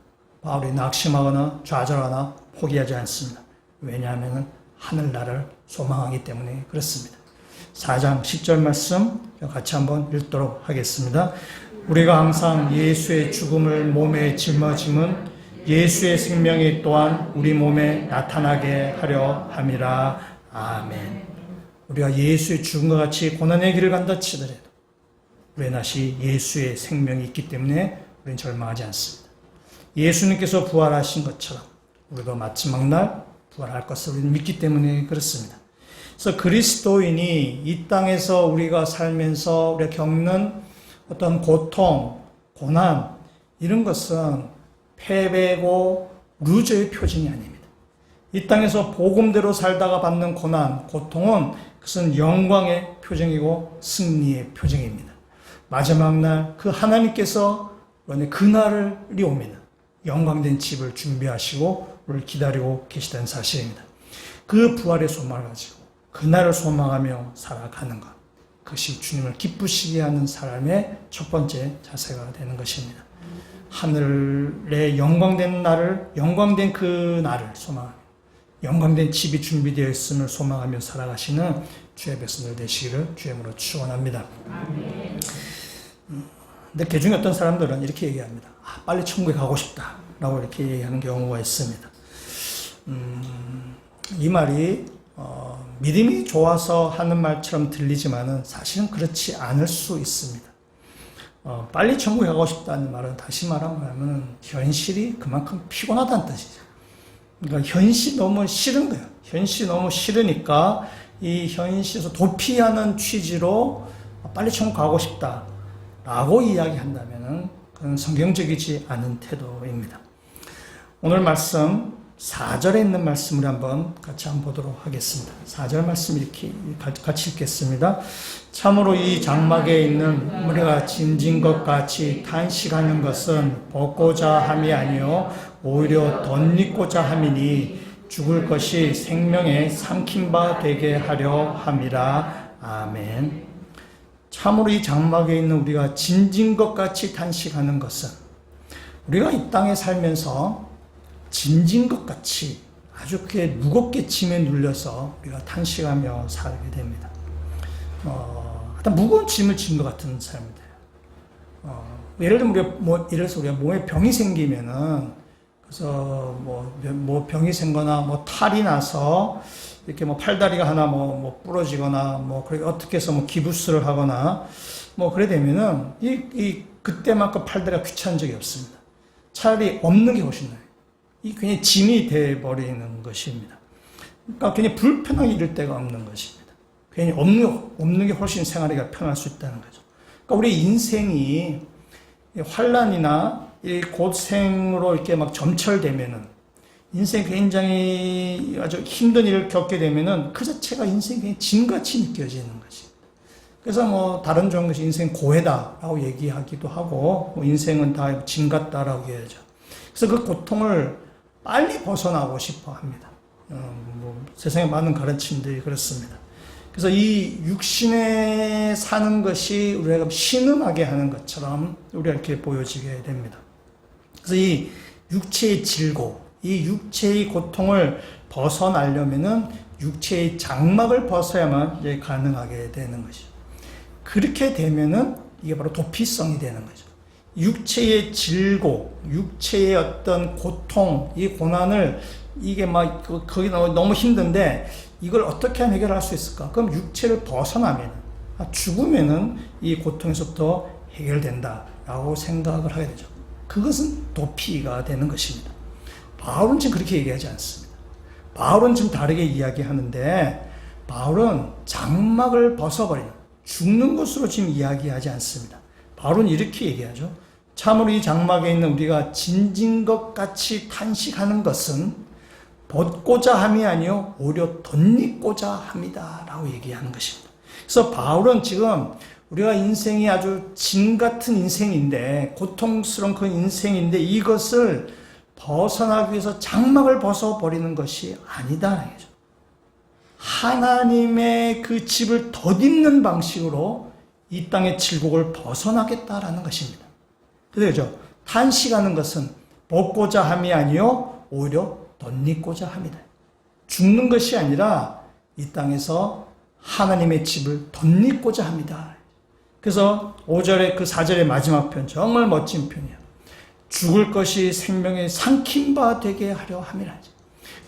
바울이 낙심하거나 좌절하거나 포기하지 않습니다. 왜냐하면 하늘나라를 소망하기 때문에 그렇습니다. 4장 10절 말씀 같이 한번 읽도록 하겠습니다. 우리가 항상 예수의 죽음을 몸에 짊어짐은 예수의 생명이 또한 우리 몸에 나타나게 하려 함이라. 아멘. 우리가 예수의 죽음과 같이 고난의 길을 간다 치더라도 우리의 낫이 예수의 생명이 있기 때문에 우리는 절망하지 않습니다. 예수님께서 부활하신 것처럼 우리도 마지막 날 부활할 것을 우리는 믿기 때문에 그렇습니다. 그래서 그리스도인이 이 땅에서 우리가 살면서 우리가 겪는 어떤 고통, 고난 이런 것은 패배고 루저의 표징이 아닙니다. 이 땅에서 복음대로 살다가 받는 고난, 고통은 그것은 영광의 표징이고 승리의 표징입니다. 마지막 날 그 하나님께서 그날이 옵니다. 영광된 집을 준비하시고 우리를 기다리고 계시다는 사실입니다. 그 부활의 소망을 가지고 그날을 소망하며 살아가는 것, 그것이 주님을 기쁘시게 하는 사람의 첫 번째 자세가 되는 것입니다. 하늘의 영광된 날을, 영광된 그 날을 소망하며 영광된 집이 준비되어 있음을 소망하며 살아가시는 주의 백성들 되시기를 주님으로 축원합니다. 근데 그 중에 어떤 사람들은 이렇게 얘기합니다. 빨리 천국에 가고 싶다 라고 이렇게 얘기하는 경우가 있습니다. 이 말이 믿음이 좋아서 하는 말처럼 들리지만은 사실은 그렇지 않을 수 있습니다. 빨리 천국에 가고 싶다는 말은 다시 말하면 현실이 그만큼 피곤하다는 뜻이죠. 그러니까 현실이 너무 싫은 거예요. 현실이 너무 싫으니까 이 현실에서 도피하는 취지로 빨리 천국 가고 싶다라고 이야기한다면은 그건 성경적이지 않은 태도입니다. 오늘 말씀 4절에 있는 말씀을 한번 같이 한번 보도록 하겠습니다. 4절 말씀 이렇게 같이 읽겠습니다. 참으로 이 장막에 있는 우리가 짐진 것 같이 탄식하는 것은 벗고자 함이 아니요 오히려 덧입고자 함이니 죽을 것이 생명에 삼킨 바 되게 하려 함이라. 아멘. 참으로 이 장막에 있는 우리가 짐진 것 같이 탄식하는 것은 우리가 이 땅에 살면서 짐진 것 같이 아주 그렇게 무겁게 짐에 눌려서 우리가 탄식하며 살게 됩니다. 하여튼 무거운 짐을 진 것 같은 사람입니다. 예를 들면 우리가 몸에 병이 생기면은 그래서 뭐 병이 생거나 뭐 탈이 나서 이렇게 뭐 팔다리가 하나 뭐 부러지거나 뭐 그렇게 어떻게 해서 뭐 기부스를 하거나 뭐 그래 되면은 그때만큼 팔다리가 귀찮은 적이 없습니다. 차라리 없는 게 훨씬 나아요. 이 그냥 짐이 돼버리는 것입니다. 그러니까 그냥 불편하게 이럴 데가 없는 것입니다. 괜히 없는 게 훨씬 생활하기가 편할 수 있다는 거죠. 그러니까 우리 인생이 환란이나 이 고생으로 이렇게 막 점철되면은 인생 굉장히 아주 힘든 일을 겪게 되면은 그 자체가 인생이 그냥 짐같이 느껴지는 것입니다. 그래서 뭐 다른 종의 것이 인생 고해다라고 얘기하기도 하고 뭐 인생은 다 짐 같다라고 얘기하죠. 그래서 그 고통을 빨리 벗어나고 싶어 합니다. 세상에 많은 가르침들이 그렇습니다. 그래서 이 육신에 사는 것이 우리가 신음하게 하는 것처럼 우리가 이렇게 보여지게 됩니다. 그래서 이 육체의 질고, 이 육체의 고통을 벗어나려면은 육체의 장막을 벗어야만 이제 가능하게 되는 것이죠. 그렇게 되면은 이게 바로 도피성이 되는 거죠. 육체의 질고, 육체의 어떤 고통, 이 고난을 이게 막 거기 너무 힘든데 이걸 어떻게 하면 해결할 수 있을까? 그럼 육체를 벗어나면 죽으면은 이 고통에서부터 해결된다라고 생각을 하게 되죠. 그것은 도피가 되는 것입니다. 바울은 지금 그렇게 얘기하지 않습니다. 바울은 지금 다르게 이야기하는데 바울은 장막을 벗어버리는 죽는 것으로 지금 이야기하지 않습니다. 바울은 이렇게 얘기하죠. 참으로 이 장막에 있는 우리가 짐진 것 같이 탄식하는 것은 벗고자 함이 아니요 오히려 덧입고자 함이다 라고 얘기하는 것입니다. 그래서 바울은 지금 우리가 인생이 아주 짐 같은 인생인데 고통스러운 그 인생인데 이것을 벗어나기 위해서 장막을 벗어버리는 것이 아니다라는 거죠. 하나님의 그 집을 덧입는 방식으로 이 땅의 질곡을 벗어나겠다라는 것입니다. 그죠? 탄식하는 것은 벗고자 함이 아니요 오히려 덧입고자 함이다. 죽는 것이 아니라 이 땅에서 하나님의 집을 덧입고자 합니다. 그래서 5절의 그 4절의 마지막 편 정말 멋진 편이에요. 죽을 것이 생명에 삼킨 바 되게 하려 함이라.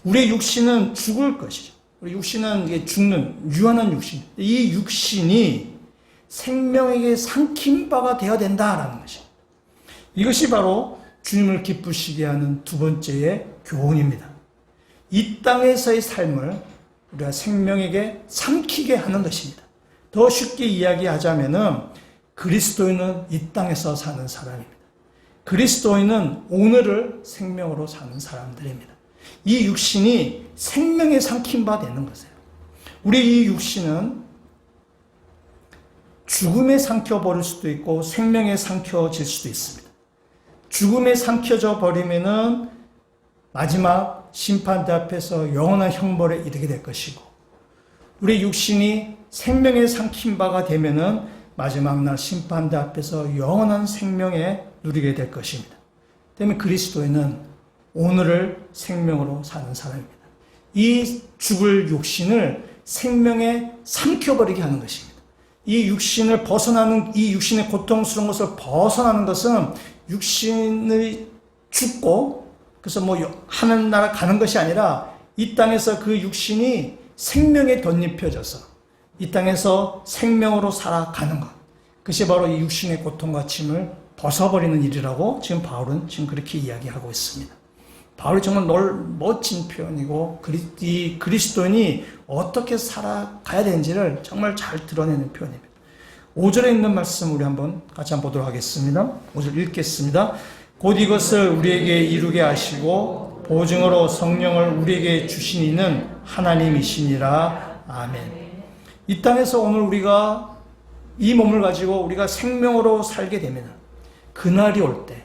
우리의 육신은 죽을 것이죠. 우리 육신은 이게 죽는 유한한 육신. 이 육신이 생명에게 삼킨 바가 되어야 된다라는 것입니다. 이것이 바로 주님을 기쁘시게 하는 두 번째의 교훈입니다. 이 땅에서의 삶을 우리가 생명에게 삼키게 하는 것입니다. 더 쉽게 이야기하자면은 그리스도인은 이 땅에서 사는 사람입니다. 그리스도인은 오늘을 생명으로 사는 사람들입니다. 이 육신이 생명에 삼킨 바 되는 것이에요. 우리 이 육신은 죽음에 삼켜버릴 수도 있고 생명에 삼켜질 수도 있습니다. 죽음에 삼켜져 버리면은 마지막 심판대 앞에서 영원한 형벌에 이르게 될 것이고, 우리 육신이 생명에 삼킨 바가 되면은 마지막 날 심판대 앞에서 영원한 생명에 누리게 될 것입니다. 때문에 그리스도인은 오늘을 생명으로 사는 사람입니다. 이 죽을 육신을 생명에 삼켜버리게 하는 것입니다. 이 육신을 벗어나는, 이 육신의 고통스러운 것을 벗어나는 것은 육신을 죽고 그래서 뭐 하늘나라 가는 것이 아니라 이 땅에서 그 육신이 생명에 덧입혀져서 이 땅에서 생명으로 살아가는 것. 그것이 바로 이 육신의 고통과 짐을 벗어버리는 일이라고 지금 바울은 지금 그렇게 이야기하고 있습니다. 바울이 정말 멋진 표현이고 이 그리스도인이 어떻게 살아가야 되는지를 정말 잘 드러내는 표현입니다. 5절에 있는 말씀 우리 같이 한번 보도록 하겠습니다. 5절 읽겠습니다. 곧 이것을 우리에게 이루게 하시고 보증으로 성령을 우리에게 주신 이는 하나님이시니라. 아멘. 이 땅에서 오늘 우리가 이 몸을 가지고 우리가 생명으로 살게 되면 그날이 올 때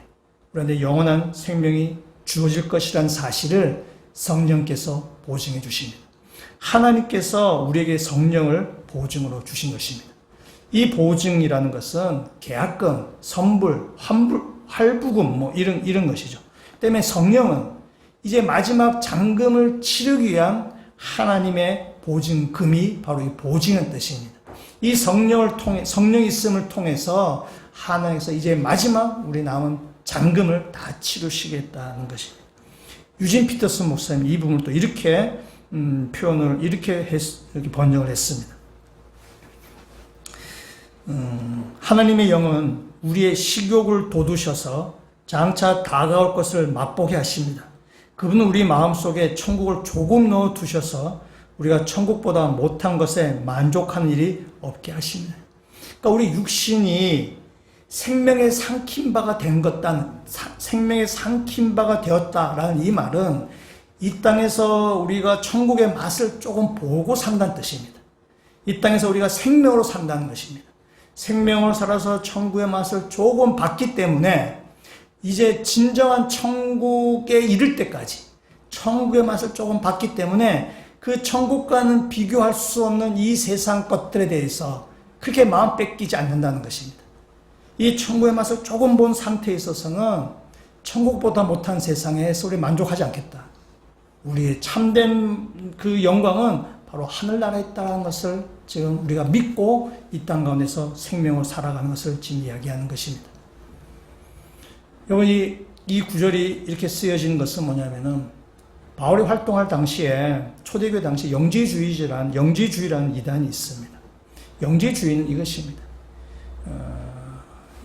우리한테 영원한 생명이 주어질 것이라는 사실을 성령께서 보증해 주십니다. 하나님께서 우리에게 성령을 보증으로 주신 것입니다. 이 보증이라는 것은 계약금, 선불, 할부금 뭐 이런 것이죠. 때문에 성령은 이제 마지막 잔금을 치르기 위한 하나님의 보증금이 바로 이 보증의 뜻입니다. 이 성령이 있음을 통해서 하나님께서 이제 마지막 우리 남은 잔금을 다 치르시겠다는 것입니다. 유진 피터슨 목사님 이 부분을 또 이렇게 표현을 이렇게 번역을 했습니다. 하나님의 영은 우리의 식욕을 돋우셔서 장차 다가올 것을 맛보게 하십니다. 그분은 우리 마음속에 천국을 조금 넣어 두셔서 우리가 천국보다 못한 것에 만족하는 일이 없게 하십니다. 그러니까 우리 육신이 생명에 삼킨 바가 생명에 삼킨 바가 되었다라는 이 말은 이 땅에서 우리가 천국의 맛을 조금 보고 산다는 뜻입니다. 이 땅에서 우리가 생명으로 산다는 것입니다. 생명을 살아서 천국의 맛을 조금 봤기 때문에 이제 진정한 천국에 이를 때까지 천국의 맛을 조금 봤기 때문에 그 천국과는 비교할 수 없는 이 세상 것들에 대해서 그렇게 마음 뺏기지 않는다는 것입니다. 이 천국의 맛을 조금 본 상태에 있어서는 천국보다 못한 세상에서 우리 만족하지 않겠다. 우리의 참된 그 영광은 바로 하늘나라에 있다는 것을 지금 우리가 믿고 이 땅 가운데서 생명을 살아가는 것을 지금 이야기하는 것입니다. 여러분 이 구절이 이렇게 쓰여진 것은 뭐냐면은 바울이 활동할 당시에 초대교회 당시 영지주의라는 이단이 있습니다. 영지주의는 이것입니다.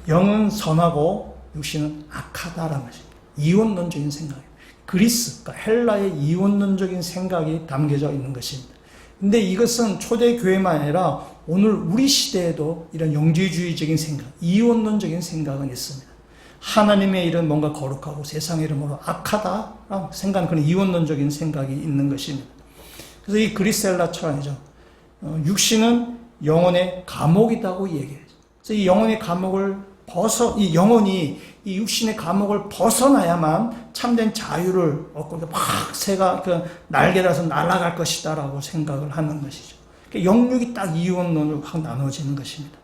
영은 선하고 육신은 악하다라는 것입니다. 이원론적인 생각이에요. 그리스, 그러니까 헬라의 이원론적인 생각이 담겨져 있는 것입니다. 근데 이것은 초대교회만 아니라 오늘 우리 시대에도 이런 영지주의적인 생각, 이원론적인 생각은 있습니다. 하나님의 일은 뭔가 거룩하고 세상의 일은 뭔가 악하다라고 생각하는 그런 이원론적인 생각이 있는 것입니다. 그래서 이 그리스 헬라 철학이죠. 육신은 영혼의 감옥이라고 얘기해요. 그래서 이 영혼의 감옥을 이 영혼이 이 육신의 감옥을 벗어나야만 참된 자유를 얻고 막 새가 날개라서 날아갈 것이다라고 생각을 하는 것이죠. 영육이 딱 이원론으로 확 나눠지는 것입니다.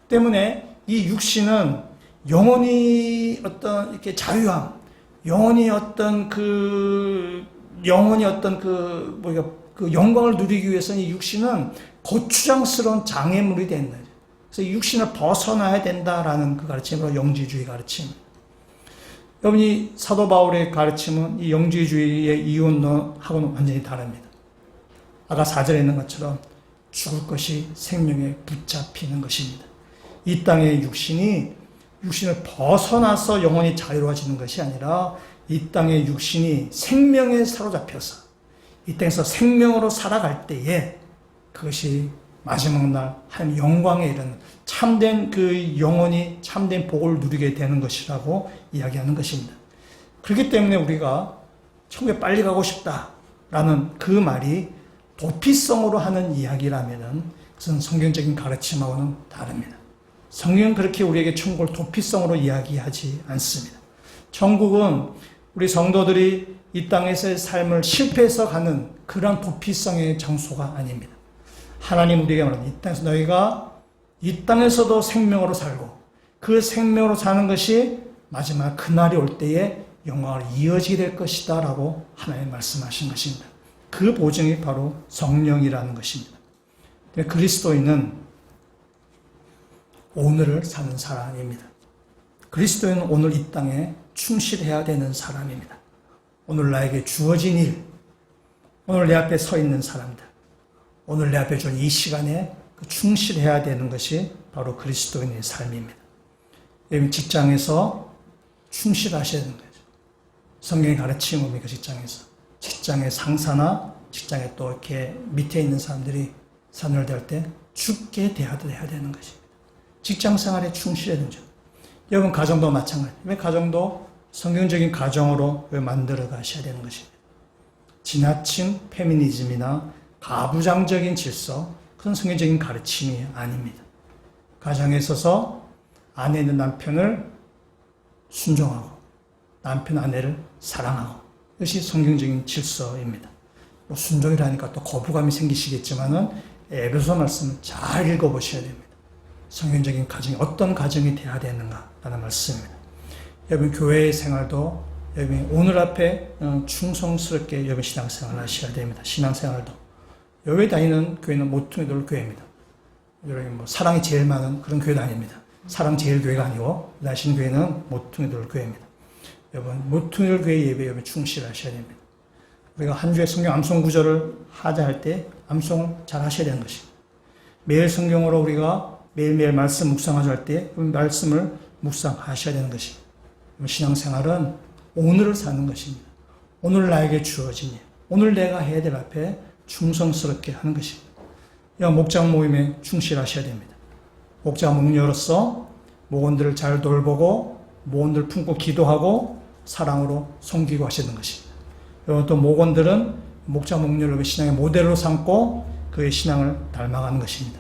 때문에 이 육신은 영혼이 어떤 이렇게 자유함, 영원히 어떤 그 영광을 누리기 위해서는 이 육신은 거추장스러운 장애물이 된다. 그래서 이 육신을 벗어나야 된다라는 그 가르침으로 영지주의 가르침. 여러분이 사도 바울의 가르침은 이 영지주의의 이론하고는 완전히 다릅니다. 아까 4절에 있는 것처럼 죽을 것이 생명에 붙잡히는 것입니다. 이 땅의 육신을 벗어나서 영원히 자유로워지는 것이 아니라 이 땅의 육신이 생명에 사로잡혀서 이 땅에서 생명으로 살아갈 때에 그것이 마지막 날 하나님 영광에 이르는 참된 그 영원히 참된 복을 누리게 되는 것이라고 이야기하는 것입니다. 그렇기 때문에 우리가 천국에 빨리 가고 싶다라는 그 말이 도피성으로 하는 이야기라면은 그것은 성경적인 가르침하고는 다릅니다. 성경은 그렇게 우리에게 천국을 도피성으로 이야기하지 않습니다. 천국은 우리 성도들이 이 땅에서의 삶을 실패해서 가는 그런 도피성의 장소가 아닙니다. 하나님 우리에게 말하는 이 땅에서 너희가 이 땅에서도 생명으로 살고 그 생명으로 사는 것이 마지막 그날이 올 때에 영광을 이어지게 될 것이다 라고 하나님 말씀하신 것입니다. 그 보증이 바로 성령이라는 것입니다. 그리스도인은 오늘을 사는 사람입니다. 그리스도인은 오늘 이 땅에 충실해야 되는 사람입니다. 오늘 나에게 주어진 일, 오늘 내 앞에 서 있는 사람들, 오늘 내 앞에 준 이 시간에 충실해야 되는 것이 바로 그리스도인의 삶입니다. 여러분 직장에서 충실하셔야 되는 거죠. 성경의 가르침이 뭡니까? 직장의 상사나 직장에 또 이렇게 밑에 있는 사람들이 산을 대할 때 죽게 대해야 되는 것입니다. 직장 생활에 충실해야 되죠. 여러분 가정도 마찬가지입니다. 왜 가정도 성경적인 가정으로 만들어 가셔야 되는 것입니다. 지나친 페미니즘이나 가부장적인 질서, 그런 성경적인 가르침이 아닙니다. 가정에 있어서 아내는 남편을 순종하고 남편 아내를 사랑하고 이것이 성경적인 질서입니다. 뭐 순종이라니까 또 거부감이 생기시겠지만은 에베소 말씀을 잘 읽어보셔야 됩니다. 성경적인 가정이 어떤 가정이 돼야 되는가라는 말씀입니다. 여러분 교회의 생활도 여러분 오늘 앞에 충성스럽게 여러분 신앙생활을 하셔야 됩니다. 신앙생활도 여기 다니는 교회는 모퉁이돌 교회입니다. 여러분 뭐 사랑이 제일 많은 그런 교회도 아닙니다. 사랑 제일 교회가 아니고 나신 교회는 모퉁이돌 교회입니다. 여러분 모퉁이돌 교회 예배 여러분 충실하셔야 됩니다. 우리가 한 주에 성경 암송 구절을 하자 때 암송을 잘 하셔야 되는 것입니다. 매일 성경으로 우리가 매일매일 말씀 묵상하자 할 때 말씀을 묵상하셔야 되는 것입니다. 신앙생활은 오늘을 사는 것입니다. 오늘 나에게 주어진 일, 오늘 내가 해야 될 앞에 충성스럽게 하는 것입니다. 목장 모임에 충실하셔야 됩니다. 목장 목녀로서 목원들을 잘 돌보고 목원들 품고 기도하고 사랑으로 섬기고 하시는 것입니다. 또 목원들은 목장 목녀를 신앙의 모델로 삼고 그의 신앙을 닮아가는 것입니다.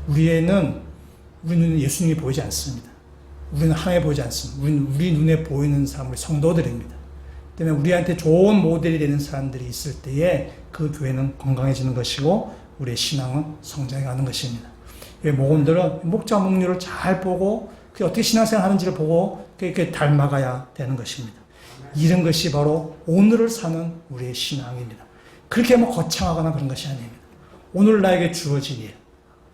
우리 눈에 예수님이 보이지 않습니다. 우리는 하나님 보이지 않습니다. 우리 눈에 보이는 사람, 우리 성도들입니다. 때문에 우리한테 좋은 모델이 되는 사람들이 있을 때에 그 교회는 건강해지는 것이고 우리의 신앙은 성장해가는 것입니다. 목원들은 목자 목류를 잘 보고 그게 어떻게 신앙생활 하는지를 보고 그렇게 닮아가야 되는 것입니다. 이런 것이 바로 오늘을 사는 우리의 신앙입니다. 그렇게 거창하거나 그런 것이 아닙니다. 오늘 나에게 주어진 일,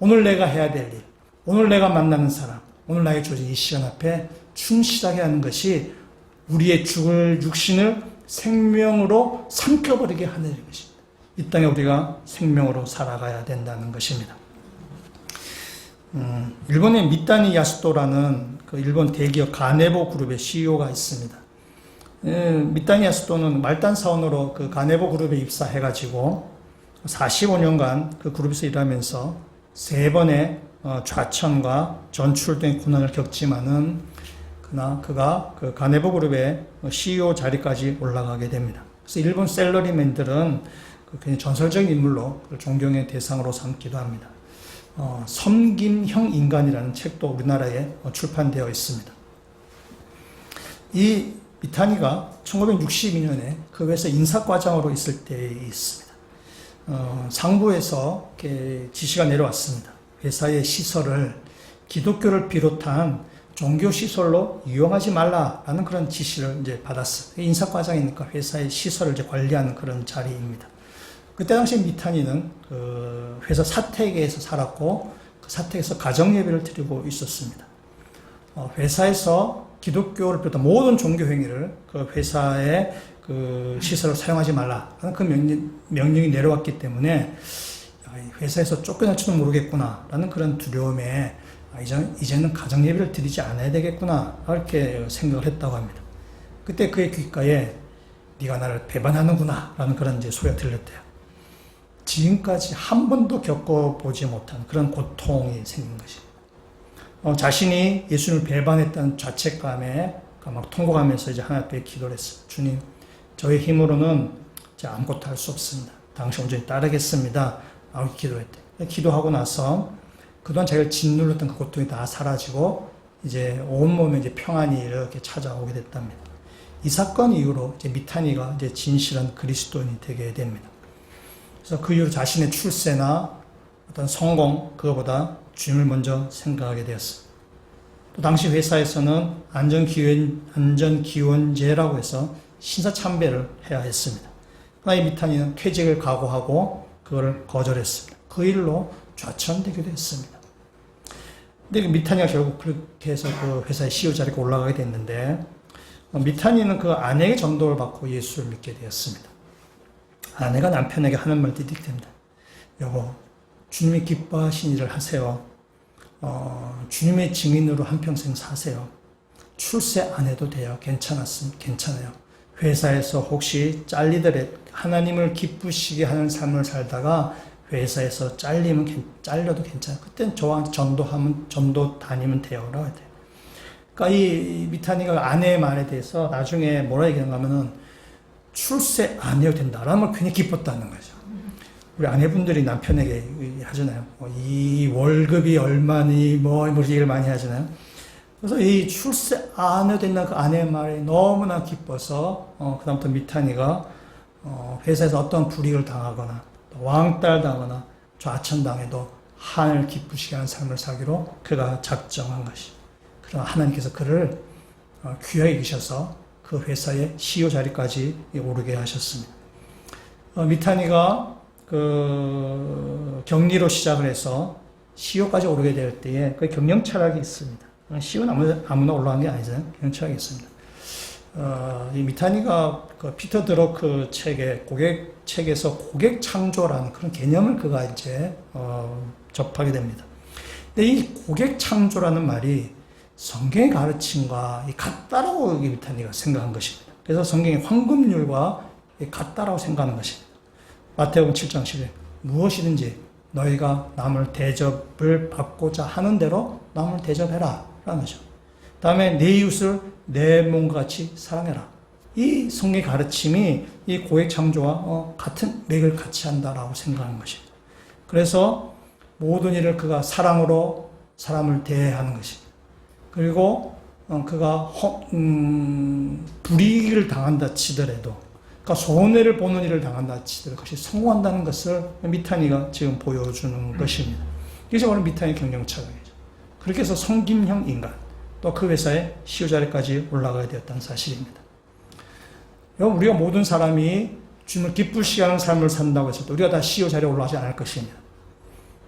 오늘 내가 해야 될 일, 오늘 내가 만나는 사람, 오늘 나에게 주어진 이 시간 앞에 충실하게 하는 것이 우리의 죽을 육신을 생명으로 삼켜버리게 하는 것입니다. 이 땅에 우리가 생명으로 살아가야 된다는 것입니다. 일본의 미타니 야스토라는 그 일본 대기업 가네보 그룹의 CEO가 있습니다. 미타니 야스토는 말단 사원으로 그 가네보 그룹에 입사해가지고 45년간 그 그룹에서 일하면서 3번의 좌천과 전출 등의 고난을 겪지만은 그가 그 가네보 그룹의 CEO 자리까지 올라가게 됩니다. 그래서 일본 셀러리맨들은 굉장히 전설적인 인물로 존경의 대상으로 삼기도 합니다. 섬김형 인간이라는 책도 우리나라에 출판되어 있습니다. 이 미타니가 1962년에 그 회사 인사과장으로 있을 때에 있습니다. 상부에서 이렇게 지시가 내려왔습니다. 회사의 시설을 기독교를 비롯한 종교 시설로 이용하지 말라라는 그런 지시를 이제 받았어요. 인사과장이니까 회사의 시설을 이제 관리하는 그런 자리입니다. 그때 당시 미타니는 그 회사 사택에서 살았고 그 사택에서 가정 예배를 드리고 있었습니다. 회사에서 기독교를 비롯한 모든 종교 행위를 그 회사의 그 시설을 사용하지 말라라는 그 명령이 내려왔기 때문에 회사에서 쫓겨날지도 모르겠구나라는 그런 두려움에 이제는 가정 예배를 드리지 않아야 되겠구나 이렇게 생각을 했다고 합니다. 그때 그의 귓가에 네가 나를 배반하는구나 라는 그런 이제 소리가 들렸대요. 지금까지 한 번도 겪어보지 못한 그런 고통이 생긴 것입니다. 자신이 예수님을 배반했다는 죄책감에 막 통곡하면서 이제 하나님 앞에 기도를 했어요. 주님, 저의 힘으로는 아무것도 할 수 없습니다. 당신 온전히 따르겠습니다. 라고 기도했대. 기도하고 나서 그동안 자기를 짓눌렀던 그 고통이 다 사라지고 이제 온몸에 이제 평안이 이렇게 찾아오게 됐답니다. 이 사건 이후로 이제 미타니가 이제 진실한 그리스도인이 되게 됩니다. 그래서 그 이후로 자신의 출세나 어떤 성공, 그거보다 주님을 먼저 생각하게 되었어요. 또 당시 회사에서는 안전기원제라고 해서 신사참배를 해야 했습니다. 그러나 이 미타니는 퇴직을 각오하고 그걸 거절했습니다. 그 일로 좌천되기도 했습니다. 근데 미타니가 결국 그렇게 해서 그 회사의 CEO 자리에 올라가게 됐는데 미타니는 그 아내의 전도를 받고 예수를 믿게 되었습니다. 아내가 남편에게 하는 말들이 이렇게 됩니다. 여보, 주님이 기뻐하신 일을 하세요. 주님의 증인으로 한평생 사세요. 출세 안 해도 돼요. 괜찮아요. 회사에서 혹시 하나님을 기쁘시게 하는 삶을 살다가 회사에서 잘려도 괜찮아요. 그땐 저와 전도 다니면 돼요. 라고 해야 돼요. 그러니까 이 미타니가 아내의 말에 대해서 나중에 뭐라 얘기하는가 하면은 출세 안 해도 된다라는 걸 괜히 기뻤다는 거죠. 우리 아내분들이 남편에게 하잖아요. 이 월급이 얼마니 뭐 얘기를 많이 하잖아요. 그래서 이 출세 안 해도 된다는 그 아내의 말이 너무나 기뻐서 그다음부터 미타니가 회사에서 어떤 불이익을 당하거나 왕따를 당하거나 좌천당해도 하나님을 기쁘시게 하는 삶을 살기로 그가 작정한 것이. 그러나 하나님께서 그를 귀하게 여기셔서 그 회사의 CEO 자리까지 오르게 하셨습니다. 미타니가 그 격리로 시작을 해서 CEO까지 오르게 될 때에 그 경영 철학이 있습니다. CEO는 아무나 올라간 게 아니잖아요. 경영 철학이 있습니다. 이 미타니가 그 피터 드러크 책에서 고객 창조라는 그런 개념을 그가 이제 접하게 됩니다. 근데 이 고객 창조라는 말이 성경의 가르침과 같다라고 미타니가 생각한 것입니다. 그래서 성경의 황금률과 같다라고 생각하는 것입니다. 마태복음 7장 10절 무엇이든지 너희가 남을 대접을 받고자 하는 대로 남을 대접해라 라는 거죠. 다음에 내 이웃을 내 몸과 같이 사랑해라. 이 성경의 가르침이 이 고객 창조와 같은 맥을 같이 한다라고 생각하는 것입니다. 그래서 모든 일을 그가 사랑으로 사람을 대하는 것입니다. 그리고 그가 불이익을 당한다 치더라도, 그러니까 손해를 보는 일을 당한다 치더라도 그것이 성공한다는 것을 미타니가 지금 보여주는 것입니다. 이게 바로 미타니 경영 철학이죠. 그렇게 해서 성김형 인간, 또 그 회사의 CEO 자리까지 올라가게 되었다는 사실입니다. 우리가 모든 사람이 주님을 기쁘시게 하는 삶을 산다고 했을 때 우리가 다 CEO 자리에 올라가지 않을 것입니다.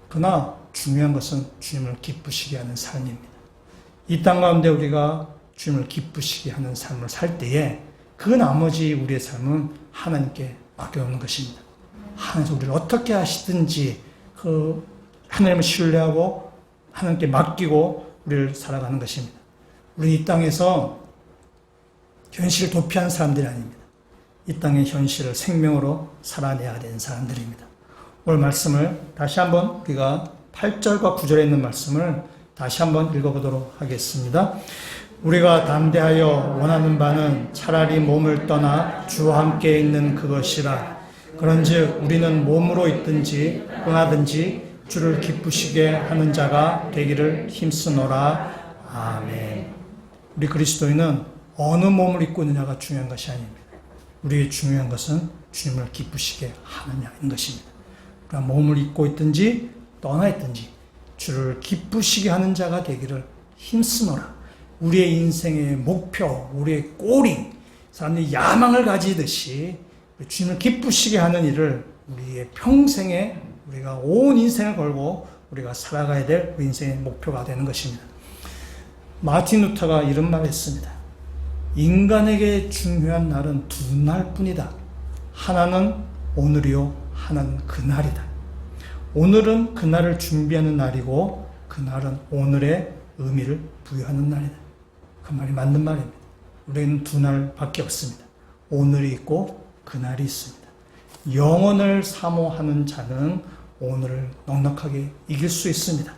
그러나 중요한 것은 주님을 기쁘시게 하는 삶입니다. 이 땅 가운데 우리가 주님을 기쁘시게 하는 삶을 살 때에 그 나머지 우리의 삶은 하나님께 맡겨놓는 것입니다. 하나님께서 우리를 어떻게 하시든지 그 하나님을 신뢰하고 하나님께 맡기고 우리를 살아가는 것입니다. 우리 이 땅에서 현실을 도피한 사람들이 아닙니다. 이 땅의 현실을 생명으로 살아내야 되는 사람들입니다. 오늘 말씀을 다시 한번 우리가 8절과 9절에 있는 말씀을 다시 한번 읽어보도록 하겠습니다. 우리가 담대하여 원하는 바는 차라리 몸을 떠나 주와 함께 있는 그것이라. 그런즉 우리는 몸으로 있든지 떠나든지 주를 기쁘시게 하는 자가 되기를 힘쓰노라. 아멘. 우리 그리스도인은 어느 몸을 입고 있느냐가 중요한 것이 아닙니다. 우리의 중요한 것은 주님을 기쁘시게 하느냐인 것입니다. 그러니까 몸을 입고 있든지 떠나 있든지 주를 기쁘시게 하는 자가 되기를 힘쓰노라. 우리의 인생의 목표, 우리의 꼬리, 사람들이 야망을 가지듯이 주님을 기쁘시게 하는 일을 우리의 평생에 우리가 온 인생을 걸고 우리가 살아가야 될 우리 인생의 목표가 되는 것입니다. 마틴 루터가 이런 말을 했습니다. 인간에게 중요한 날은 두 날뿐이다. 하나는 오늘이요, 하나는 그날이다. 오늘은 그날을 준비하는 날이고 그날은 오늘의 의미를 부여하는 날이다. 그 말이 맞는 말입니다. 우리는 두 날밖에 없습니다. 오늘이 있고 그날이 있습니다. 영원을 사모하는 자는 오늘을 넉넉하게 이길 수 있습니다.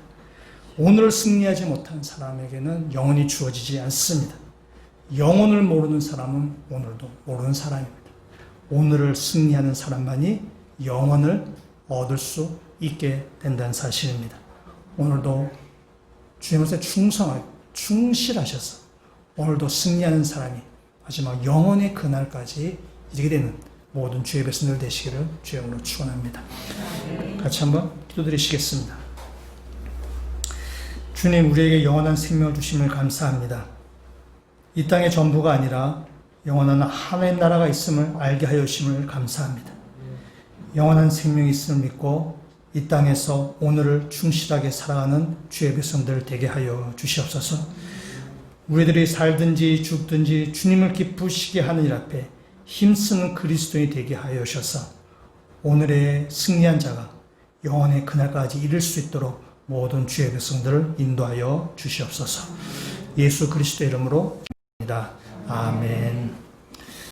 오늘을 승리하지 못한 사람에게는 영원이 주어지지 않습니다. 영혼을 모르는 사람은 오늘도 모르는 사람입니다. 오늘을 승리하는 사람만이 영혼을 얻을 수 있게 된다는 사실입니다. 오늘도 주님께 충성하고 충실하셔서 오늘도 승리하는 사람이 마지막 영혼의 그날까지 이르게 되는 모든 주의 백성들 되시기를 주의 이름으로 축원합니다. 같이 한번 기도드리시겠습니다. 주님, 우리에게 영원한 생명을 주심을 감사합니다. 이 땅의 전부가 아니라 영원한 하나님 나라가 있음을 알게 하여 주심을 감사합니다. 영원한 생명이 있음을 믿고 이 땅에서 오늘을 충실하게 살아가는 주의 백성들 되게 하여 주시옵소서. 우리들이 살든지 죽든지 주님을 기쁘시게 하는 일 앞에 힘쓰는 그리스도인이 되게 하여 주셔서 오늘의 승리한 자가 영원의 그날까지 이룰 수 있도록 모든 주의 백성들을 인도하여 주시옵소서. 예수 그리스도 이름으로 기도합니다. 아멘.